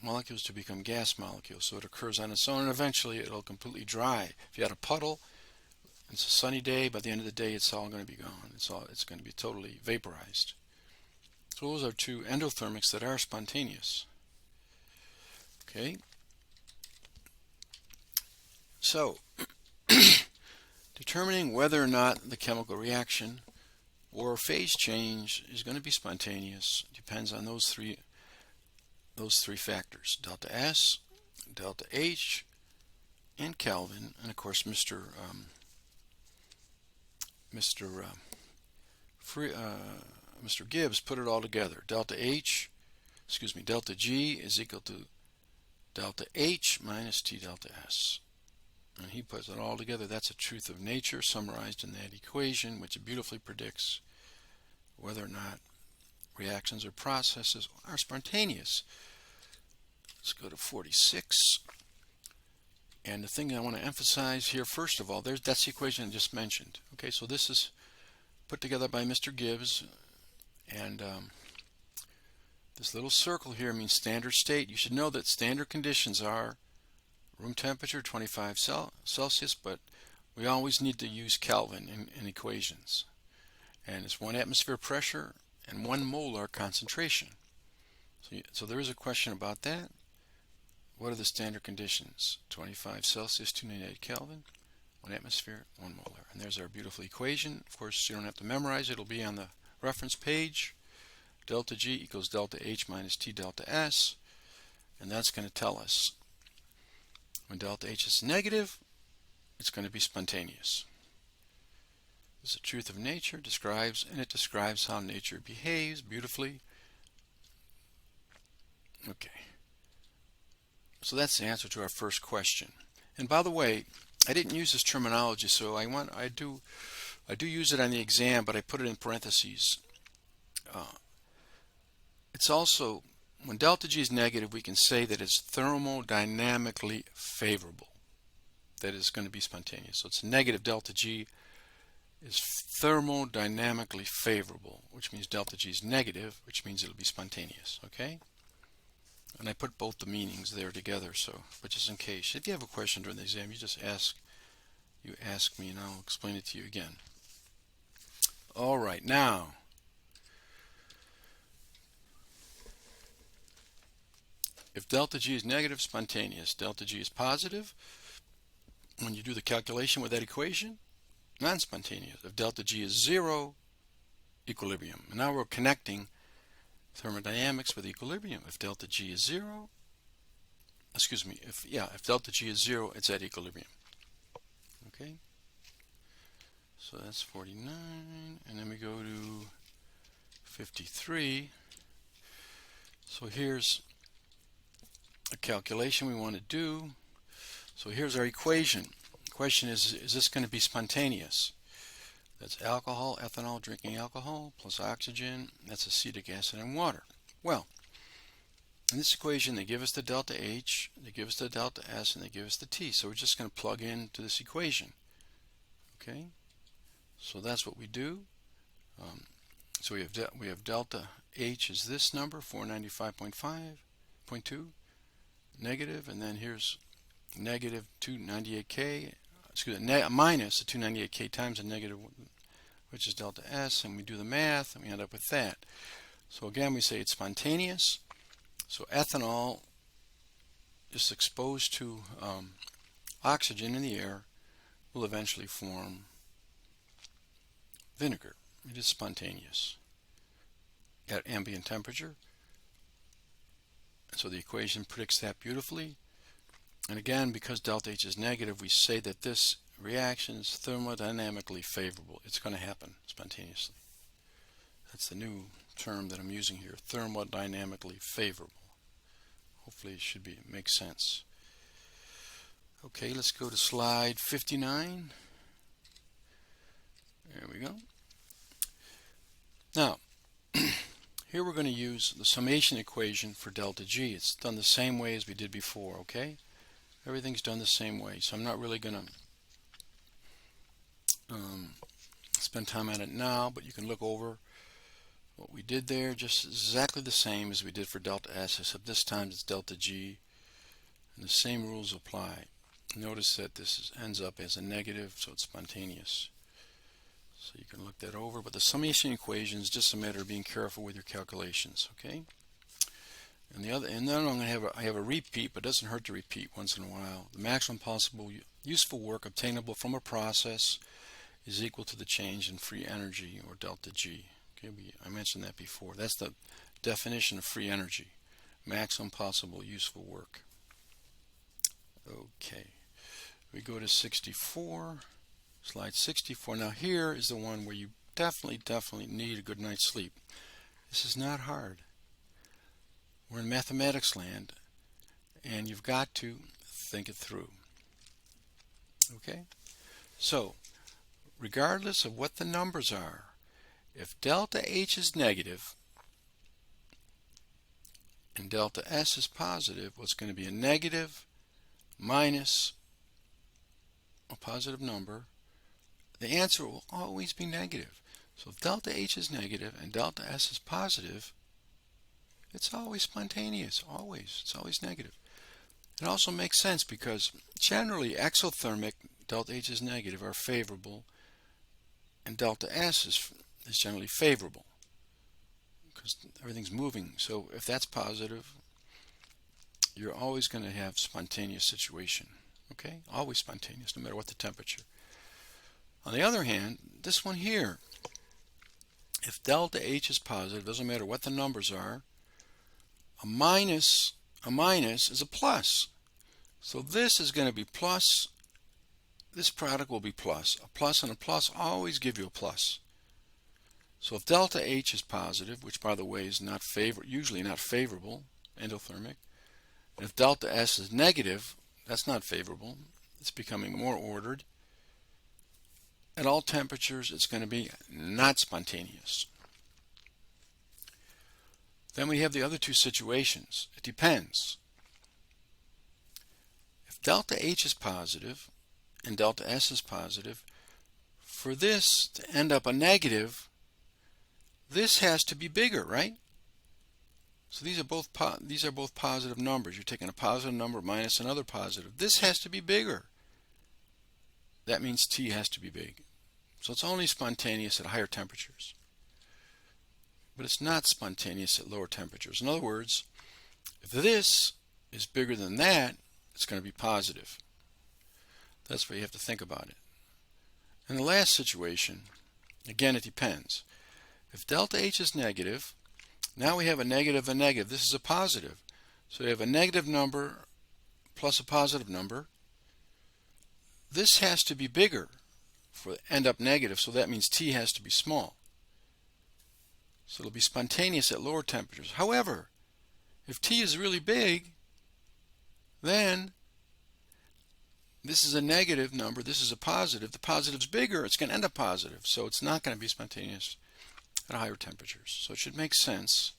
molecules to become gas molecules. So it occurs on its own, and eventually it'll completely dry. If you had a puddle, it's a sunny day, by the end of the day it's all going to be gone. It's going to be totally vaporized. So those are 2 endothermics that are spontaneous. Okay. So determining whether or not the chemical reaction or phase change is going to be spontaneous depends on those three factors: delta S, delta H, and Kelvin. And of course, Mr. Gibbs put it all together. Delta G is equal to delta H minus T delta S. And he puts it all together. That's a truth of nature summarized in that equation, which beautifully predicts whether or not reactions or processes are spontaneous. Let's go to 46. And the thing I want to emphasize here, first of all, that's the equation I just mentioned. Okay, so this is put together by Mr. Gibbs, and this little circle here means standard state. You should know that standard conditions are room temperature 25 Celsius, but we always need to use Kelvin in equations. And it's 1 atmosphere pressure and 1 molar concentration. So there is a question about that. What are the standard conditions? 25 Celsius, 298 Kelvin, 1 atmosphere, 1 molar. And there's our beautiful equation. Of course, you don't have to memorize it. It'll be on the reference page. Delta G equals delta H minus T delta S. And that's going to tell us when delta H is negative, it's going to be spontaneous. is the truth of nature, it describes how nature behaves beautifully. Okay. So that's the answer to our first question. And by the way, I didn't use this terminology, so I do use it on the exam, but I put it in parentheses. It's also, when delta G is negative, we can say that it's thermodynamically favorable. That is going to be spontaneous. So it's negative delta G is thermodynamically favorable, which means delta G is negative, which means it'll be spontaneous. Okay? And I put both the meanings there together, so, but just in case, if you have a question during the exam, you just ask me and I'll explain it to you again. All right, now, if delta G is negative, spontaneous. Delta G is positive, when you do the calculation with that equation, non-spontaneous. If delta G is 0, equilibrium. And now we're connecting thermodynamics with equilibrium. If delta G is 0, if delta G is 0, it's at equilibrium. Okay? So that's 49, and then we go to 53. So here's a calculation we want to do. So here's our equation. The question is this going to be spontaneous? That's alcohol, ethanol, drinking alcohol, plus oxygen. That's acetic acid and water. Well, in this equation, they give us the delta H, they give us the delta S, and they give us the T. So we're just going to plug into this equation. Okay? So that's what we do. So we have delta H is this number, 495.2, negative, and then here's negative 298K, minus the 298K times the negative, which is delta S, and we do the math, and we end up with that. So again, we say it's spontaneous. So ethanol, just exposed to oxygen in the air, will eventually form vinegar. It is spontaneous at ambient temperature. So the equation predicts that beautifully. And again, because delta H is negative, we say that this reaction is thermodynamically favorable. It's going to happen spontaneously. That's the new term that I'm using here, thermodynamically favorable. Hopefully it should make sense. Okay, let's go to slide 59. There we go. Now, here we're going to use the summation equation for delta G. It's done the same way as we did before, okay? Everything's done the same way, so I'm not really going to spend time on it now, but you can look over what we did there, just exactly the same as we did for delta S, except this time it's delta G, and the same rules apply. Notice that this ends up as a negative, so it's spontaneous. So you can look that over, but the summation equation is just a matter of being careful with your calculations, okay? And then I'm going to have a repeat, but it doesn't hurt to repeat once in a while. The maximum possible useful work obtainable from a process is equal to the change in free energy, or delta G. Okay, I mentioned that before. That's the definition of free energy. Maximum possible useful work. Okay, we go to 64. Slide 64. Now here is the one where you definitely need a good night's sleep. This is not hard. We're in mathematics land, and you've got to think it through. Okay? So, regardless of what the numbers are, if delta H is negative and delta S is positive, what's going to be a negative minus a positive number, the answer will always be negative. So if delta H is negative and delta S is positive, it's always spontaneous, always. It's always negative. It also makes sense because generally exothermic, delta H is negative, are favorable, and delta S is generally favorable because everything's moving. So if that's positive, you're always going to have spontaneous situation. Okay? Always spontaneous, no matter what the temperature. On the other hand, this one here, if delta H is positive, doesn't matter what the numbers are, a minus is a plus. So this is going to be plus this product will be plus. A plus and a plus always give you a plus. So if delta H is positive, which by the way is not usually not favorable, endothermic, and if delta S is negative, that's not favorable. It's becoming more ordered. At all temperatures, it's going to be not spontaneous. Then we have the other two situations. It depends. If delta H is positive and delta S is positive, for this to end up a negative, this has to be bigger, right? So these are both positive numbers. You're taking a positive number minus another positive. This has to be bigger. That means T has to be big. So it's only spontaneous at higher temperatures. But it's not spontaneous at lower temperatures. In other words, if this is bigger than that, it's going to be positive. That's why you have to think about it. In the last situation, again, it depends. If delta H is negative, now we have a negative and negative. This is a positive. So we have a negative number plus a positive number. This has to be bigger for end up negative, so that means T has to be small. So it'll be spontaneous at lower temperatures. However, if T is really big, then this is a negative number, this is a positive. The positive's bigger, it's going to end up positive. So it's not going to be spontaneous at higher temperatures. So it should make sense.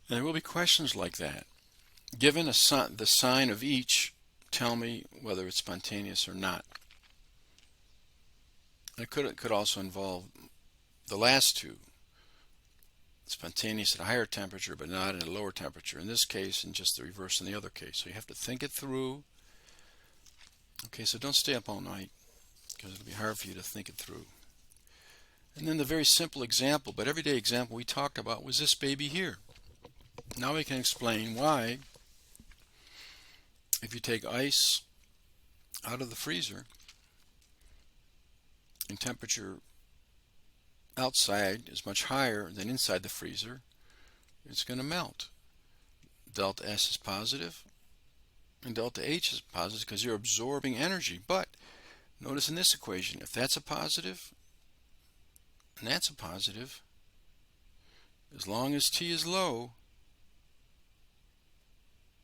And there will be questions like that. Given the sign of each, tell me whether it's spontaneous or not. It could also involve the last two. Spontaneous at a higher temperature but not at a lower temperature in this case, and just the reverse in the other case. So you have to think it through. Okay, so don't stay up all night because it'll be hard for you to think it through. And then the very simple example, but everyday example we talked about was this baby here. Now we can explain why if you take ice out of the freezer and temperature outside is much higher than inside the freezer, it's going to melt. Delta S is positive and delta H is positive because you're absorbing energy. But notice in this equation, if that's a positive and that's a positive, as long as T is low,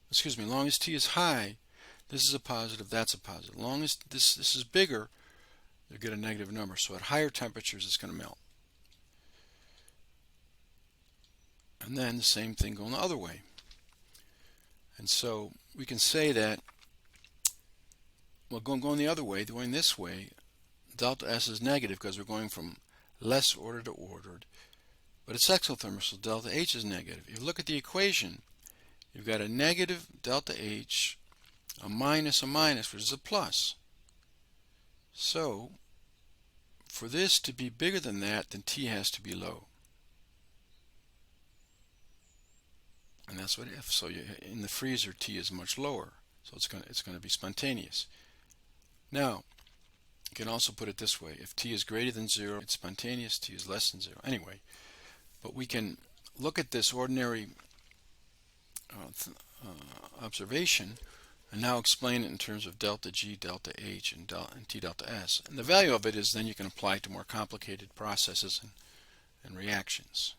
as long as T is high, this is a positive, that's a positive. As long as this is bigger, you'll get a negative number. So at higher temperatures, it's going to melt. And then the same thing going the other way. And so we can say that, well, going the other way, going this way, delta S is negative because we're going from less ordered to ordered. But it's exothermic, so delta H is negative. If you look at the equation, you've got a negative delta H, a minus, which is a plus. So for this to be bigger than that, then T has to be low. And that's what if. So in the freezer, T is much lower. So it's going to be spontaneous. Now, you can also put it this way. If T is greater than 0, it's spontaneous. T is less than 0. Anyway, but we can look at this ordinary observation and now explain it in terms of delta G, delta H, and T delta S. And the value of it is then you can apply it to more complicated processes and reactions.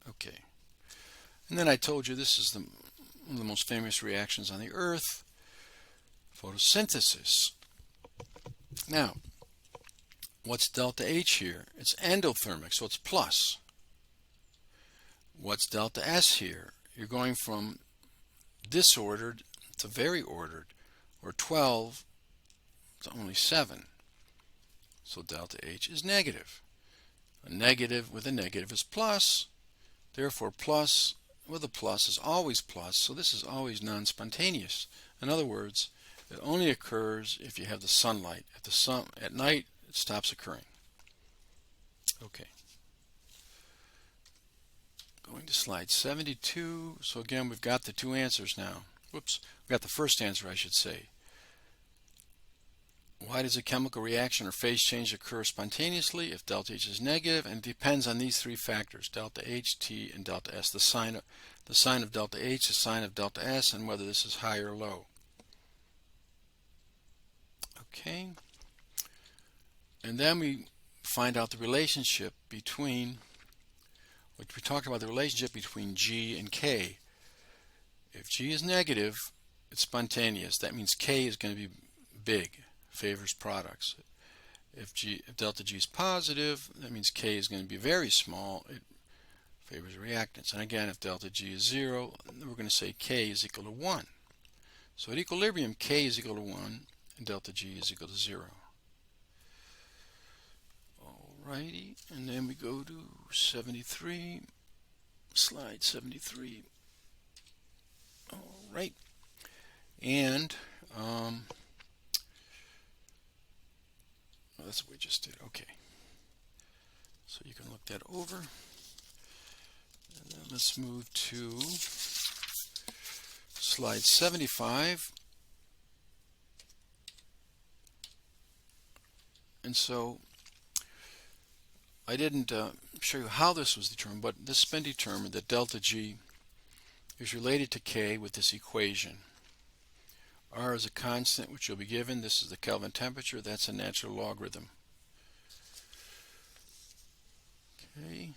Okay. And then I told you this is one of the most famous reactions on the Earth, photosynthesis. Now, what's delta H here? It's endothermic, so it's plus. What's delta S here? You're going from disordered to very ordered, or 12 to only 7. So delta H is negative. A negative with a negative is plus. Therefore, plus with a plus is always plus, so this is always non-spontaneous. In other words, it only occurs if you have the sunlight. At night, it stops occurring. Okay. Going to slide 72. So again, we've got the two answers now. Whoops, we got the first answer, I should say. Why does a chemical reaction or phase change occur spontaneously if delta H is negative? And it depends on these three factors: delta H, T, and delta S. The sign of delta H, the sign of delta S, and whether this is high or low. Okay. And then we find out the relationship between, which we talked about, the relationship between G and K. If G is negative, it's spontaneous. That means K is going to be big, favors products. If delta G is positive, that means K is going to be very small. It favors reactants. And again, if delta G is 0, we're going to say K is equal to 1. So at equilibrium, K is equal to 1 and delta G is equal to 0. Alrighty, and then we go to 73, slide 73. Alright, and that's what we just did. Okay, so you can look that over. And then let's move to slide 75. And so I didn't show you how this was determined, but this has been determined that delta G is related to K with this equation. R is a constant which you'll be given. This is the Kelvin temperature. That's a natural logarithm. Okay.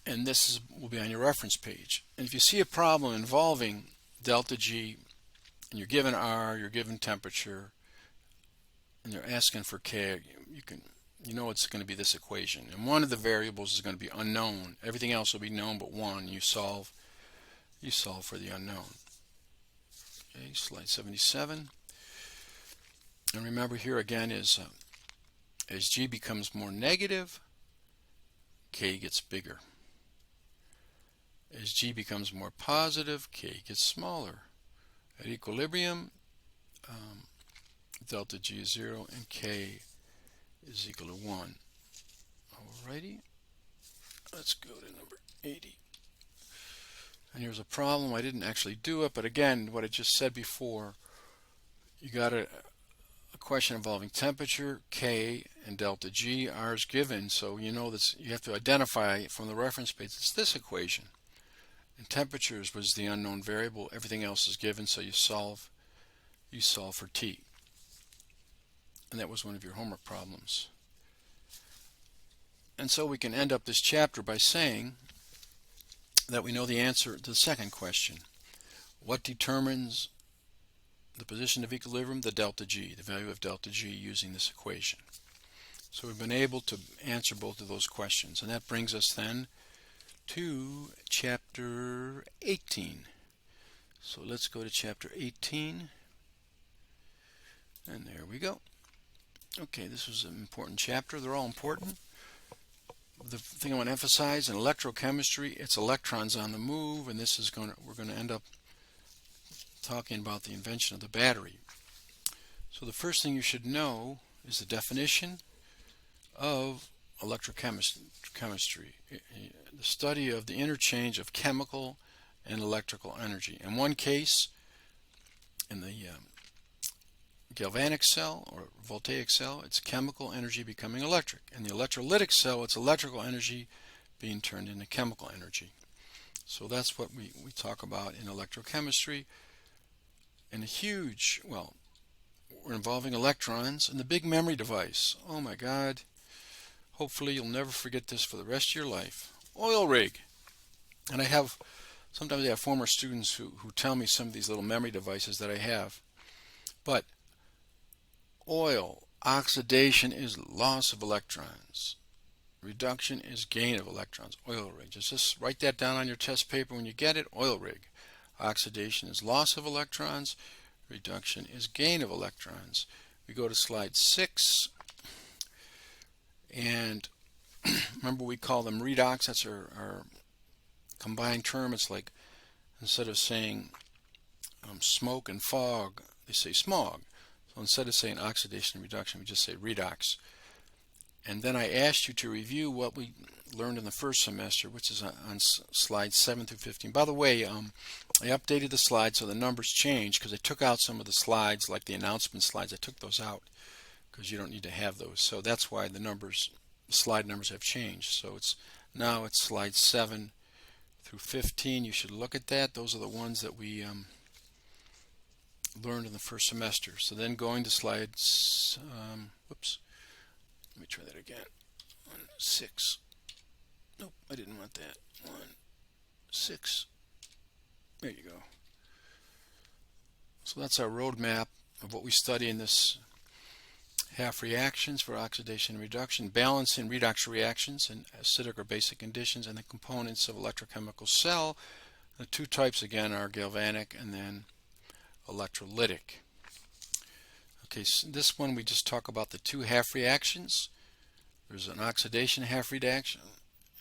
And this will be on your reference page. And if you see a problem involving delta G and you're given R, you're given temperature, and they're asking for K, you know it's going to be this equation. And one of the variables is going to be unknown. Everything else will be known but one. You solve for the unknown. Okay, slide 77. And remember here again is as G becomes more negative, K gets bigger. As G becomes more positive, K gets smaller. At equilibrium, delta G is 0 and K is equal to 1. Alrighty, let's go to number 80. And here's a problem. I didn't actually do it, but again, what I just said before, you got a question involving temperature, K, and delta G. R is given, so you know this. You have to identify from the reference page. It's this equation. And temperatures was the unknown variable. Everything else is given, so you solve for T. And that was one of your homework problems. And so we can end up this chapter by saying that we know the answer to the second question. What determines the position of equilibrium? The delta G, the value of delta G using this equation. So we've been able to answer both of those questions. And that brings us then to chapter 18. So let's go to chapter 18. And there we go. Okay, this was an important chapter. They're all important. The thing I want to emphasize in electrochemistry, it's electrons on the move, and this is we're going to end up talking about the invention of the battery. So the first thing you should know is the definition of electrochemistry, the study of the interchange of chemical and electrical energy. In one case, in the galvanic cell or voltaic cell, it's chemical energy becoming electric. In the electrolytic cell, it's electrical energy being turned into chemical energy. So that's what we talk about in electrochemistry. And we're involving electrons and the big memory device. Oh my God. Hopefully you'll never forget this for the rest of your life. Oil rig. And sometimes I have former students who tell me some of these little memory devices that I have. But oil, oxidation is loss of electrons. Reduction is gain of electrons. Oil rig. Just write that down on your test paper when you get it. Oil rig. Oxidation is loss of electrons. Reduction is gain of electrons. We go to slide 6. And remember we call them redox. That's our combined term. It's like instead of saying smoke and fog, they say smog. So instead of saying oxidation and reduction, we just say redox. And then I asked you to review what we learned in the first semester, which is on slides 7 through 15. By the way, I updated the slides so the numbers changed because I took out some of the slides, like the announcement slides. I took those out because you don't need to have those. So that's why the slide numbers have changed. So now it's slides 7 through 15. You should look at that. Those are the ones that we learned in the first semester. So then going to slides, whoops, let me try that again. 6. Nope, I didn't want that. 6. There you go. So that's our roadmap of what we study in this half reactions for oxidation and reduction, balancing redox reactions in acidic or basic conditions, and the components of electrochemical cell. The two types again are galvanic and then electrolytic. Okay, so this one we just talk about the two half reactions. There's an oxidation half reaction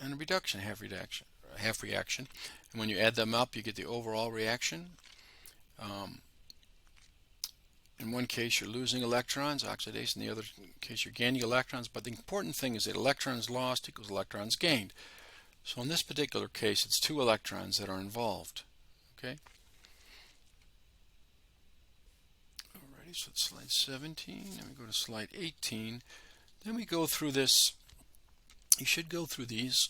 and a reduction half reaction. And when you add them up, you get the overall reaction. In one case, you're losing electrons, oxidation. In the other case, you're gaining electrons. But the important thing is that electrons lost equals electrons gained. So in this particular case, it's 2 electrons that are involved. Okay. Alrighty, so it's slide 17. Then we go to slide 18. Then we go through this. You should go through these.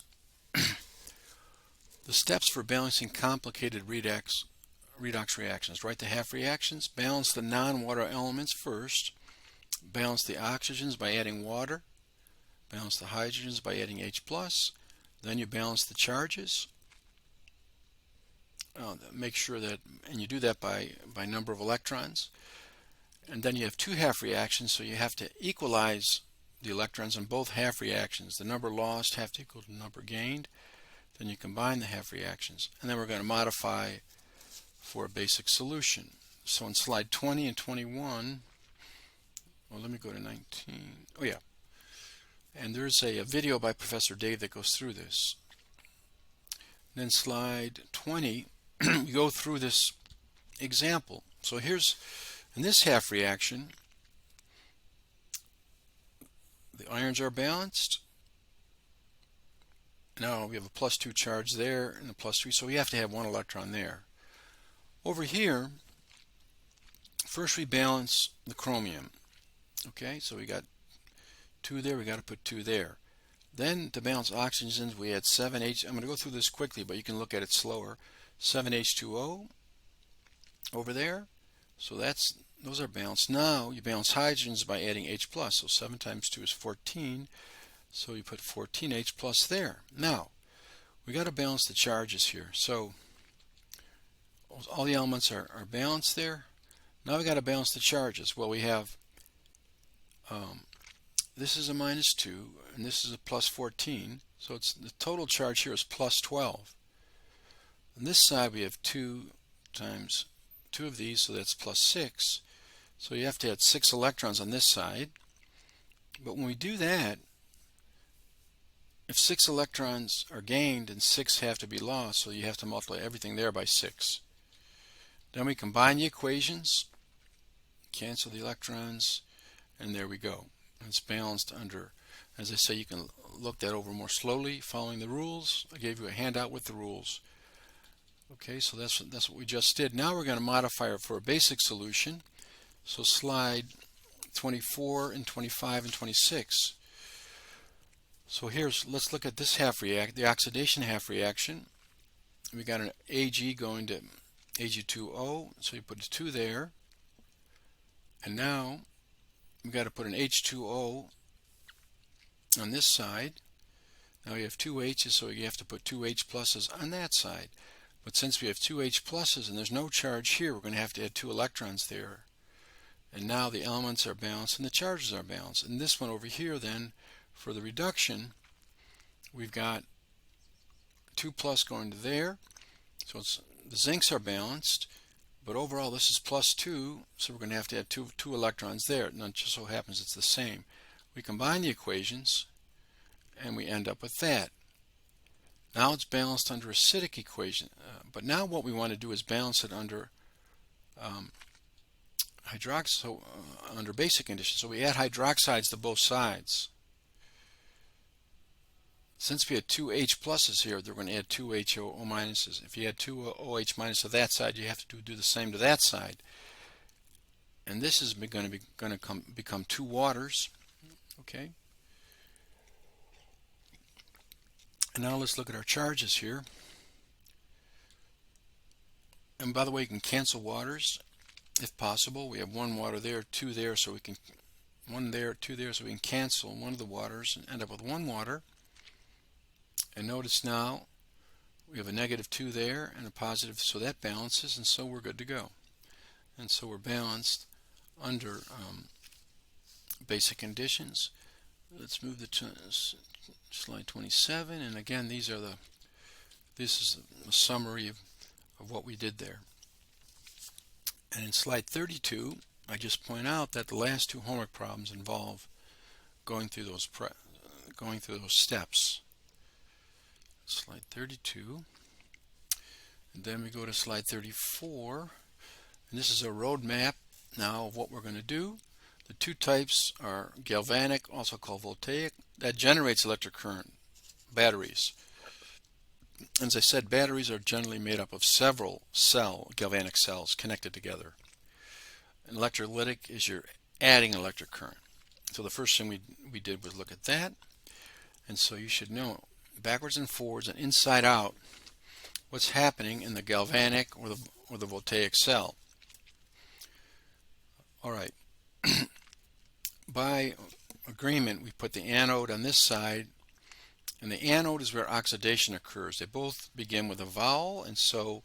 The steps for balancing complicated redox reactions. Write the half reactions. Balance the non-water elements first. Balance the oxygens by adding water. Balance the hydrogens by adding H+. Then you balance the charges. Make sure that, and you do that by number of electrons. And then you have 2 half reactions, so you have to equalize the electrons in both half reactions. The number lost have to equal the number gained. Then you combine the half reactions. And then we're going to modify for a basic solution. So in slide 20 and 21, well, let me go to 19. Oh yeah. And there's a video by Professor Dave that goes through this. And then slide 20, we go through this example. So here's, in this half reaction, the ions are balanced. Now we have a +2 charge there and a +3, so we have to have 1 electron there. Over here, first we balance the chromium. Okay, so we got 2 there, we got to put 2 there. Then to balance oxygens, we add 7H. I'm going to go through this quickly, but you can look at it slower. 7H2O over there. So those are balanced. Now you balance hydrogens by adding H+. So 7 times 2 is 14. So you put 14H+ there. Now, we got to balance the charges here. So all the elements are balanced there. Now we got to balance the charges. Well, we have this is a -2 and this is a +14. So it's the total charge here is +12. On this side we have 2 times 2 of these, so that's +6. So you have to add 6 electrons on this side. But when we do that, if 6 electrons are gained and 6 have to be lost, so you have to multiply everything there by 6. Then we combine the equations, cancel the electrons, and there we go. It's balanced under, as I say, you can look that over more slowly following the rules. I gave you a handout with the rules. Okay, so that's what we just did. Now we're going to modify it for a basic solution. So slide 24 and 25 and 26. So let's look at this the oxidation half reaction. We got an Ag going to Ag2O, so you put a 2 there. And now we got to put an H2O on this side. Now we have 2 H's, so you have to put 2 H pluses on that side. But since we have 2 H pluses and there's no charge here, we're going to have to add 2 electrons there. And now the elements are balanced and the charges are balanced. And this one over here then, for the reduction, we've got 2 plus going to there. So the zincs are balanced, but overall this is +2, so we're going to have to add two electrons there. And it just so happens it's the same. We combine the equations and we end up with that. Now it's balanced under acidic equation, but now what we want to do is balance it under under basic conditions. So we add hydroxides to both sides. Since we had 2 H pluses here, they're going to add 2 HO minuses. If you add 2 OH minus to that side, you have to do the same to that side. And this is going to become 2 waters. Okay. And now let's look at our charges here. And by the way, you can cancel waters. if possible. We have one water there, two there, so we can one there, two there, so we can cancel one of the waters and end up with one water. And notice now we have a -2 there and a positive, so that balances, and so we're good to go. And so we're balanced under basic conditions. Let's move to slide 27, and again this is a summary of what we did there. And in slide 32, I just point out that the last two homework problems involve going through those steps. Slide 32, and then we go to slide 34, and this is a road map now of what we're going to do. The two types are galvanic, also called voltaic, that generates electric current, batteries. As I said, batteries are generally made up of several galvanic cells connected together. An electrolytic is you're adding electric current. So the first thing we did was look at that. And so you should know backwards and forwards and inside out what's happening in the galvanic or the voltaic cell. All right. By agreement, we put the anode on this side, and the anode is where oxidation occurs. They both begin with a vowel, and so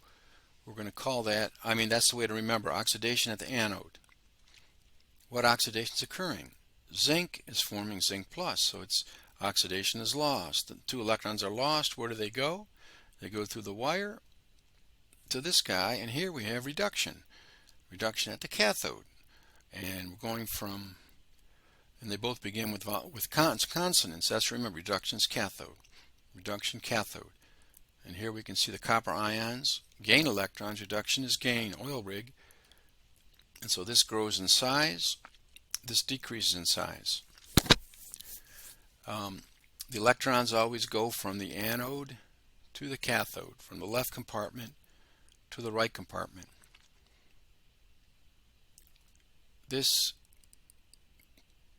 we're going to call that, that's the way to remember, oxidation at the anode. What oxidation is occurring? Zinc is forming zinc plus, so its oxidation is lost. The two electrons are lost. Where do they go? They go through the wire to this guy, and here we have reduction. Reduction at the cathode. And we're going from, and they both begin with consonants. That's, remember, reduction is cathode. Reduction, cathode. And here we can see the copper ions gain electrons. Reduction is gain, oil rig. And so this grows in size. This decreases in size. The electrons always go from the anode to the cathode, from the left compartment to the right compartment. This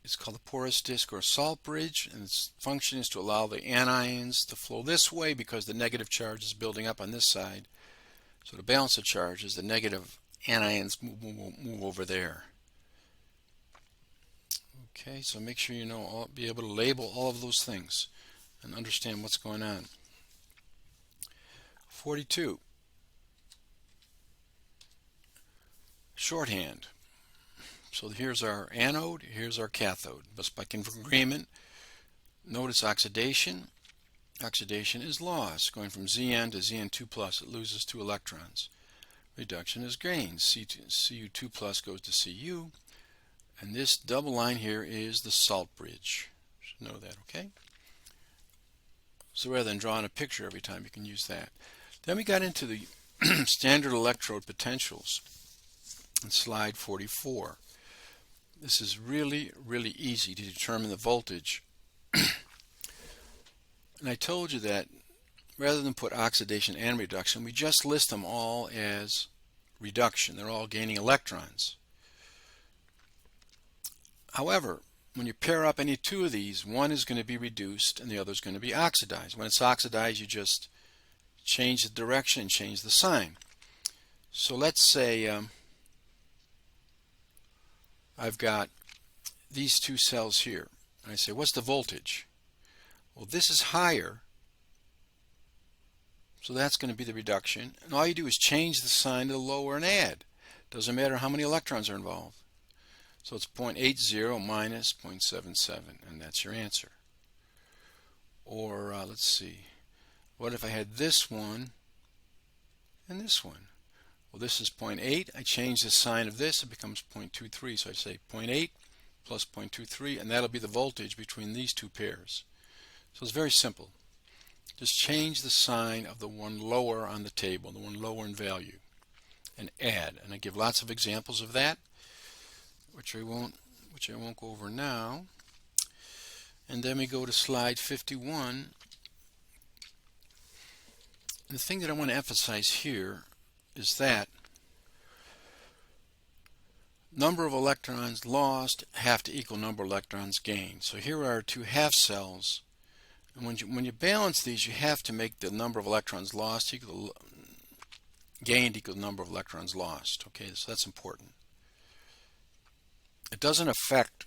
is called a porous disk or a salt bridge, and its function is to allow the anions to flow this way because the negative charge is building up on this side. So to balance the charges, the negative anions move over there. Okay, so make sure you know, be able to label all of those things and understand what's going on. 42. Shorthand. So here's our anode, here's our cathode. But by agreement, notice oxidation. Oxidation is lost, going from Zn to Zn2+. It loses 2 electrons. Reduction is gain. Cu2+ goes to Cu. And this double line here is the salt bridge. You should know that, okay? So rather than drawing a picture every time, you can use that. Then we got into the standard electrode potentials in slide 44. This is really, really easy to determine the voltage. And I told you that rather than put oxidation and reduction, we just list them all as reduction. They're all gaining electrons. However, when you pair up any two of these, one is going to be reduced and the other is going to be oxidized. When it's oxidized, you just change the direction and change the sign. So let's say I've got these two cells here. And I say, what's the voltage? Well, this is higher, so that's going to be the reduction. And all you do is change the sign to the lower and add. Doesn't matter how many electrons are involved. So it's 0.80 minus 0.77, and that's your answer. Or let's see, what if I had this one and this one? Well, this is 0.8. I change the sign of this, it becomes 0.23. So I say 0.8 plus 0.23, and that'll be the voltage between these two pairs. So it's very simple. Just change the sign of the one lower on the table, the one lower in value, and add. And I give lots of examples of that, which I won't go over now. And then we go to slide 51. And the thing that I want to emphasize here is that number of electrons lost have to equal number of electrons gained. So here are two half cells, and when you balance these, you have to make the number of electrons lost gained equal the number of electrons lost. Okay, so that's important. it doesn't affect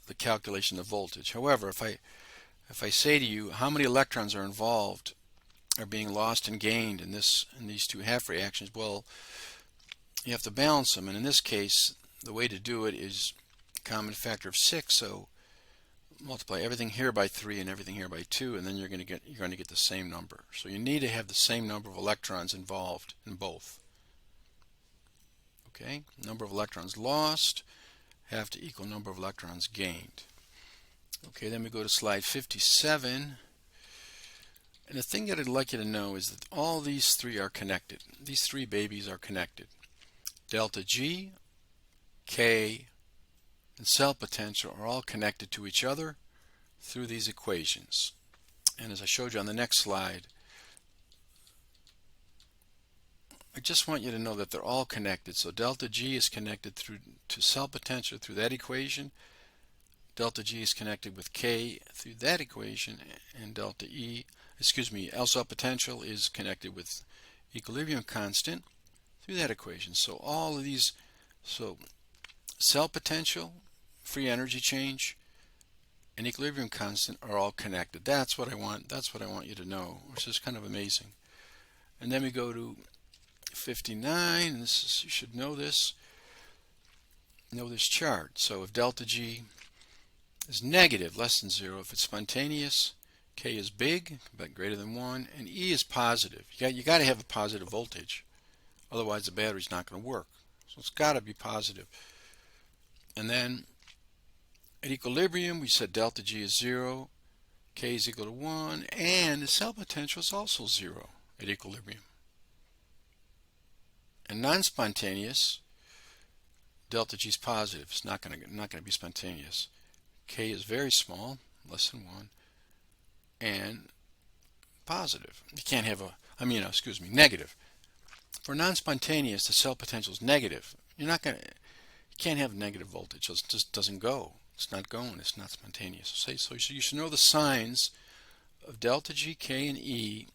the calculation of voltage. However, if I say to you how many electrons are involved, are being lost and gained in these two half reactions, well, you have to balance them, and in this case the way to do it is a common factor of 6, so multiply everything here by 3 and everything here by 2, and then you're going to get the same number. So you need to have the same number of electrons involved in both. Okay, number of electrons lost have to equal number of electrons gained. Okay, then we go to slide 57. And the thing that I'd like you to know is that all these three are connected. These three babies are connected. Delta G, K, and cell potential are all connected to each other through these equations. And as I showed you on the next slide, I just want you to know that they're all connected. So delta G is connected to cell potential through that equation. Delta G is connected with K through that equation, and L cell potential is connected with equilibrium constant through that equation. So all of these, cell potential, free energy change, and equilibrium constant are all connected. That's what I want you to know, which is kind of amazing. And then we go to 59, and you should know this chart. So if delta G is negative, less than 0, if it's spontaneous, K is big, but greater than 1, and E is positive. You got to have a positive voltage, otherwise the battery's not going to work. So it's got to be positive. And then at equilibrium, we said delta G is 0, K is equal to 1, and the cell potential is also 0 at equilibrium. And non-spontaneous, delta G is positive. It's not going to be spontaneous. K is very small, less than 1, and positive. You can't have negative. For non-spontaneous, the cell potential is negative. You can't have negative voltage. It just doesn't go. It's not going. It's not spontaneous. So you should know the signs of delta G, K, and E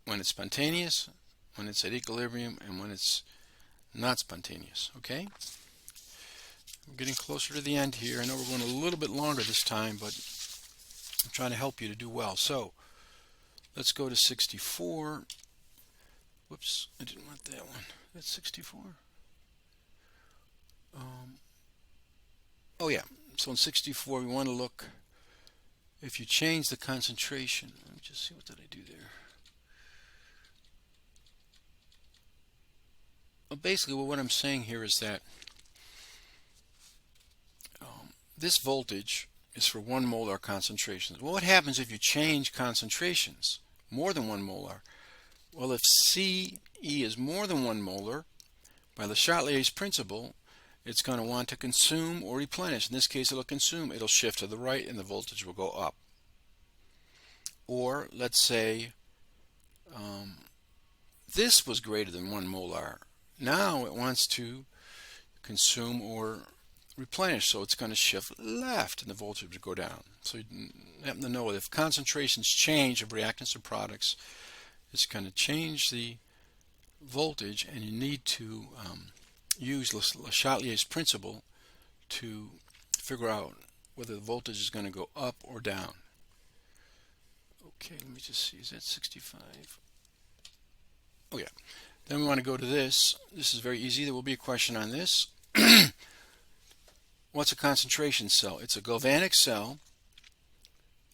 when it's spontaneous, when it's at equilibrium, and when it's not spontaneous. Okay? We're getting closer to the end here. I know we're going a little bit longer this time, but I'm trying to help you to do well. So let's go to 64. Whoops, I didn't want that one. That's 64. Oh yeah, so in 64 we want to look if you change the concentration. Let me just see, what did I do there? Well, basically what I'm saying here is that this voltage is for 1 molar concentrations. Well, what happens if you change concentrations more than 1 molar? Well, if Ce is more than 1 molar, by Le Chatelier's principle, it's going to want to consume or replenish. In this case, it'll consume. It'll shift to the right, and the voltage will go up. Or let's say this was greater than 1 molar. Now it wants to consume or replenish, so it's going to shift left, and the voltage will go down. So you happen to know that if concentrations change of reactants or products, it's going to change the voltage, and you need to use Le Chatelier's principle to figure out whether the voltage is going to go up or down. Okay, let me just see, is that 65? Oh yeah. Then we want to go to this. This is very easy. There will be a question on this. What's a concentration cell? It's a galvanic cell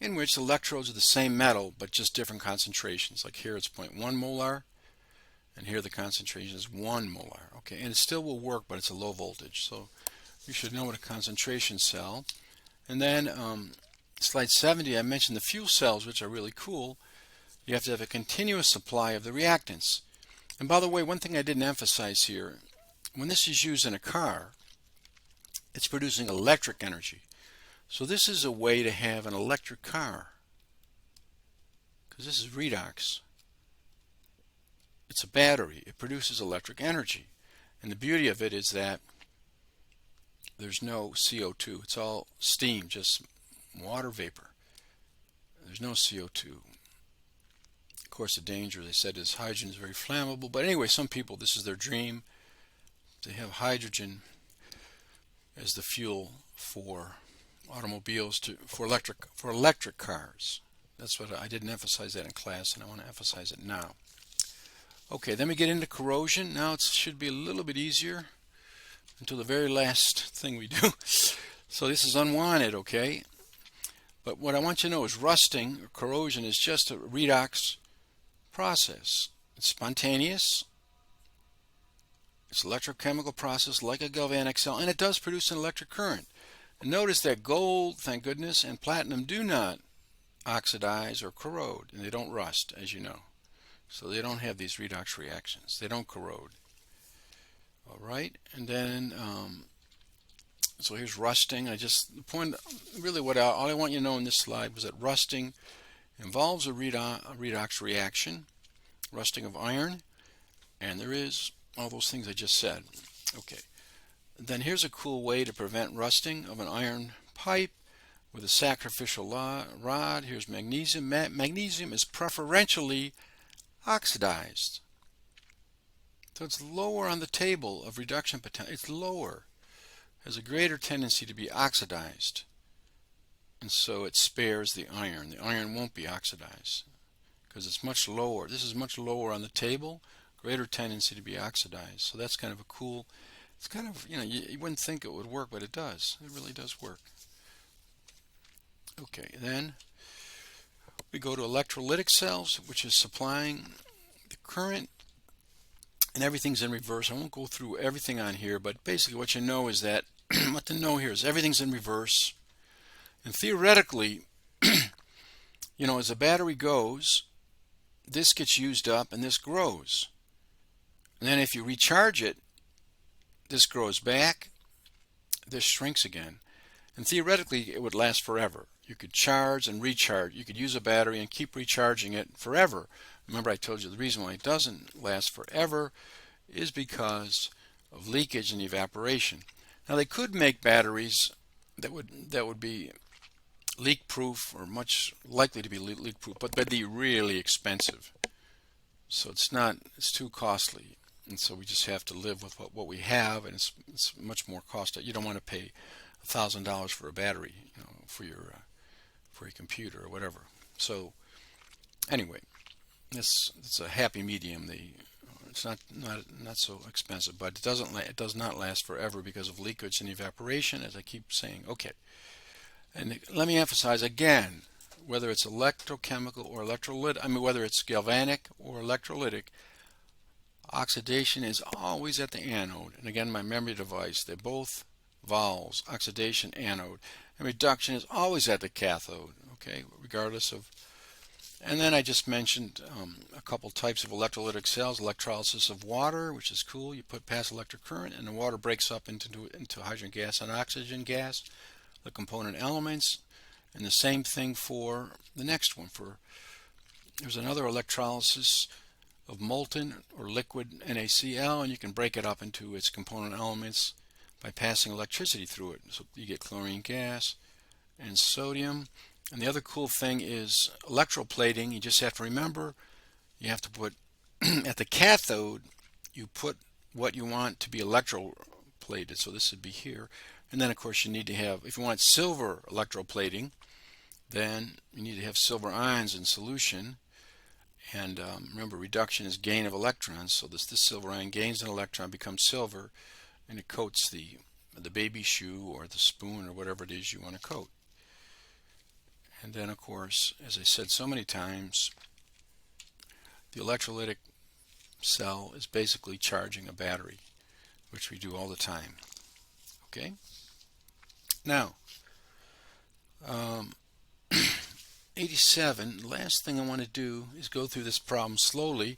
in which electrodes are the same metal but just different concentrations. Like here it's 0.1 molar, and here the concentration is 1 molar. Okay, and it still will work, but it's a low voltage. So you should know what a concentration cell. And then slide 70, I mentioned the fuel cells, which are really cool. You have to have a continuous supply of the reactants. And by the way, one thing I didn't emphasize here, when this is used in a car, it's producing electric energy. So this is a way to have an electric car, because this is redox. It's a battery. It produces electric energy. And the beauty of it is that there's no CO2. It's all steam, just water vapor. There's no CO2. Of course, the danger, they said, is hydrogen is very flammable. But anyway, some people, this is their dream. They have hydrogen as the fuel for automobiles for electric cars. That's what I didn't emphasize that in class, and I want to emphasize it now. Okay, then we get into corrosion. Now it should be a little bit easier until the very last thing we do. So this is unwanted, okay? But what I want you to know is rusting or corrosion is just a redox process. It's spontaneous. It's an electrochemical process like a galvanic cell, and it does produce an electric current. And notice that gold, thank goodness, and platinum do not oxidize or corrode, and they don't rust, as you know. So they don't have these redox reactions. They don't corrode. All right, and then so here's rusting. The point, really, all I want you to know in this slide was that rusting involves a redox reaction, rusting of iron, and there is all those things I just said. Okay, then here's a cool way to prevent rusting of an iron pipe with a sacrificial rod. Here's magnesium. Magnesium is preferentially oxidized. So it's lower on the table of reduction potential. It's lower. Has a greater tendency to be oxidized. And so it spares the iron. The iron won't be oxidized because it's much lower. This is much lower on the table, greater tendency to be oxidized. So that's kind of a cool, it's kind of, you wouldn't think it would work, but it does. It really does work. Okay, then we go to electrolytic cells, which is supplying the current, and everything's in reverse. I won't go through everything on here, but basically what you know is that, what to know here is everything's in reverse. And theoretically, as the battery goes, this gets used up and this grows. And then if you recharge it, this grows back, this shrinks again. And theoretically, it would last forever. You could charge and recharge. You could use a battery and keep recharging it forever. Remember, I told you the reason why it doesn't last forever is because of leakage and evaporation. Now, they could make batteries that would be leak-proof or much likely to be leak-proof, but they'd be really expensive. So it's too costly. And so we just have to live with what we have, and it's much more costly. You don't want to pay $1,000 for a battery, for your computer or whatever. So anyway, it's a happy medium. It's not so expensive, but it does not last forever because of leakage and evaporation, as I keep saying. Okay, and let me emphasize again, whether it's electrochemical or electrolytic, whether it's galvanic or electrolytic, oxidation is always at the anode. And again, my memory device, they're both vols, oxidation, anode, and reduction is always at the cathode, okay, regardless of. And then I just mentioned a couple types of electrolytic cells, electrolysis of water, which is cool. You past electric current, and the water breaks up into hydrogen gas and oxygen gas, the component elements. And the same thing for the next one. There's another electrolysis of molten or liquid NaCl, and you can break it up into its component elements by passing electricity through it. So you get chlorine gas and sodium. And the other cool thing is electroplating. You just have to remember, you have to put at the cathode, you put what you want to be electroplated. So this would be here. And then of course you need to have, if you want silver electroplating, then you need to have silver ions in solution. And remember, reduction is gain of electrons. So this silver ion gains an electron, becomes silver, and it coats the baby shoe or the spoon or whatever it is you want to coat. And then, of course, as I said so many times, the electrolytic cell is basically charging a battery, which we do all the time. Okay? Now, 87, last thing I want to do is go through this problem slowly.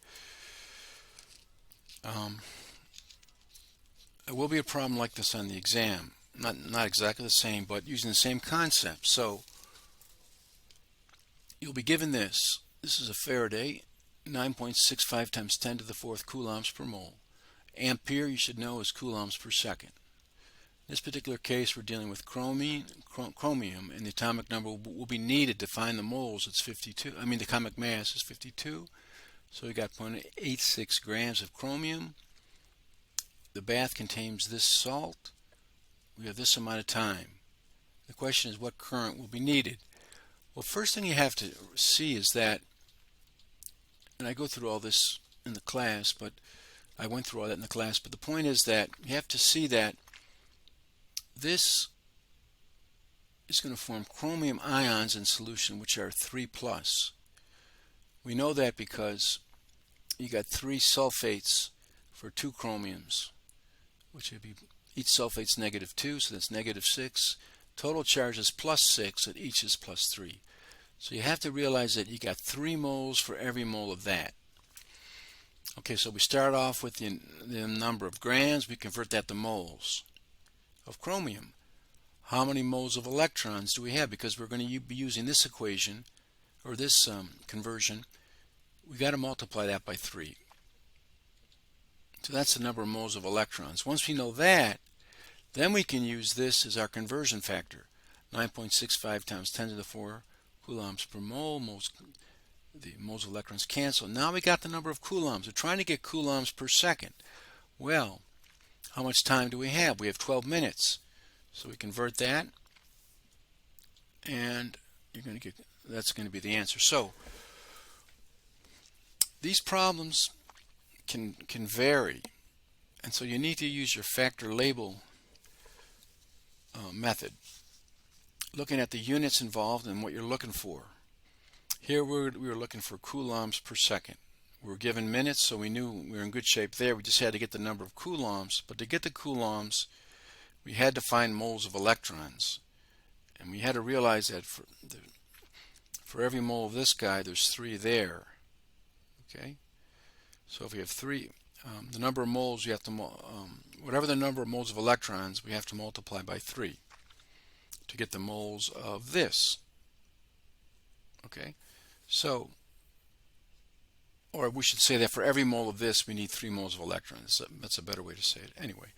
There will be a problem like this on the exam. Not exactly the same, but using the same concept. So, you'll be given this. This is a Faraday, 9.65 times 10 to the 4th coulombs per mole. Ampere, you should know, is coulombs per second. In this particular case, we're dealing with chromium, and the atomic number will be needed to find the moles. It's 52. The atomic mass is 52. So we got 0.86 grams of chromium. The bath contains this salt, We have this amount of time. The question is, what current will be needed? Well, first thing you have to see is that, and I go through all this in the class, but I went through all that in the class, but the point is that you have to see that this is going to form chromium ions in solution, which are 3+. We know that because you got 3 sulfates for 2 chromiums, which would be, each sulfate's -2, so that's -6. Total charge is +6, and each is +3. So you have to realize that you got 3 moles for every mole of that. Okay, so we start off with the number of grams. We convert that to moles of chromium. How many moles of electrons do we have? Because we're going to be using this equation, or this conversion, we got to multiply that by 3. So that's the number of moles of electrons. Once we know that, then we can use this as our conversion factor. 9.65 times 10 to the 4 coulombs per mole. The moles of electrons cancel. Now we got the number of coulombs. We're trying to get coulombs per second. Well, how much time do we have? We have 12 minutes. So we convert that, and you're going to get, that's going to be the answer. So these problems can vary, and so you need to use your factor label method, looking at the units involved and what you're looking for. Here we were looking for coulombs per second. We were given minutes, so we knew we were in good shape there. We just had to get the number of coulombs, but to get the coulombs we had to find moles of electrons, and we had to realize that for every mole of this guy there's 3 there. Okay, so if we have 3, the number of moles you have to whatever the number of moles of electrons, we have to multiply by 3 to get the moles of this. Okay, so, or we should say that for every mole of this we need 3 moles of electrons. That's a better way to say it. Anyway,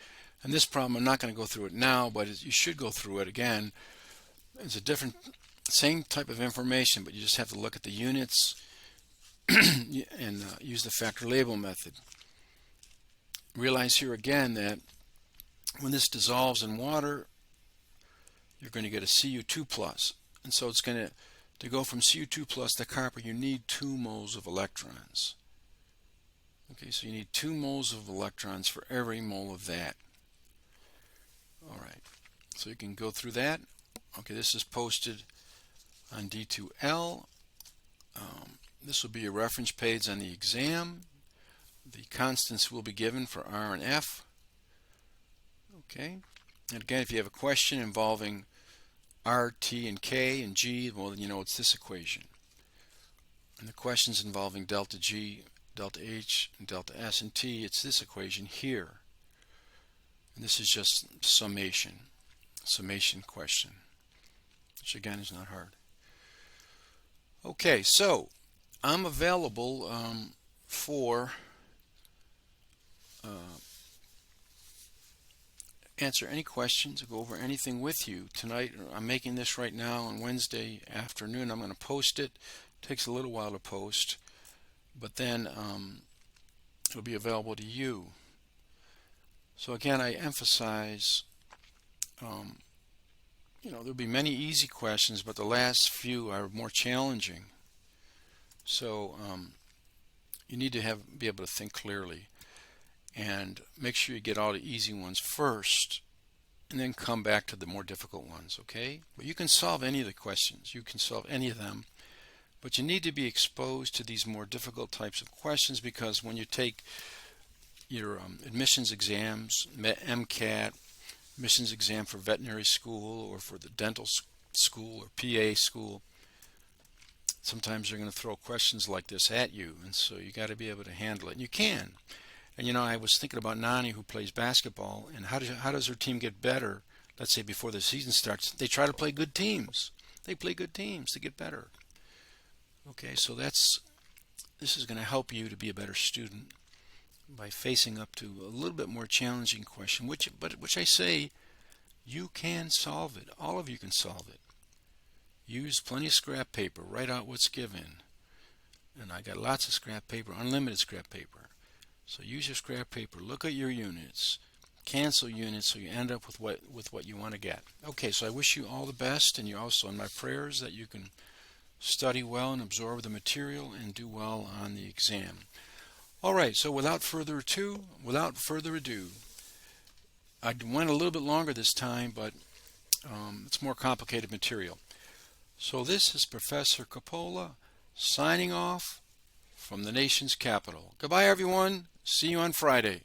and this problem, I'm not going to go through it now, but you should go through it again. It's a different, same type of information, but you just have to look at the units and use the factor label method. Realize here again that when this dissolves in water, you're going to get a Cu2+. And so it's going to go from Cu2+ to copper, you need 2 moles of electrons. Okay, so you need 2 moles of electrons for every mole of that. Alright, so you can go through that. Okay, this is posted on D2L. This will be your reference page on the exam. The constants will be given for R and F. Okay, and again, if you have a question involving R, T, and K, and G, well, then you know it's this equation. And the questions involving delta G, delta H, and delta S and T, it's this equation here. And this is just summation question, which again is not hard. Okay, so I'm available for answer any questions, go over anything with you tonight. I'm making this right now on Wednesday afternoon. I'm going to post it. It takes a little while to post, but then it'll be available to you. So again, I emphasize, there'll be many easy questions, but the last few are more challenging. So you need to be able to think clearly, and make sure you get all the easy ones first, and then come back to the more difficult ones. Okay? But you can solve any of the questions. You can solve any of them, but you need to be exposed to these more difficult types of questions, because when you take your admissions exams, MCAT, admissions exam for veterinary school or for the dental school or PA school, sometimes they're going to throw questions like this at you, and so you got to be able to handle it. And you can. And I was thinking about Nani, who plays basketball, and how does her team get better? Let's say before the season starts, they try to play good teams. They play good teams to get better. Okay, so this is going to help you to be a better student by facing up to a little bit more challenging question, which I say you can solve it. All of you can solve it. Use plenty of scrap paper. Write out what's given. And I got lots of scrap paper, unlimited scrap paper. So use your scrap paper. Look at your units. cancel units so you end up with what you want to get. Okay, so I wish you all the best, and you're also in my prayers that you can study well and absorb the material and do well on the exam. All right, so without further ado, I went a little bit longer this time, but it's more complicated material. So this is Professor Coppola signing off from the nation's capital. Goodbye, everyone. See you on Friday.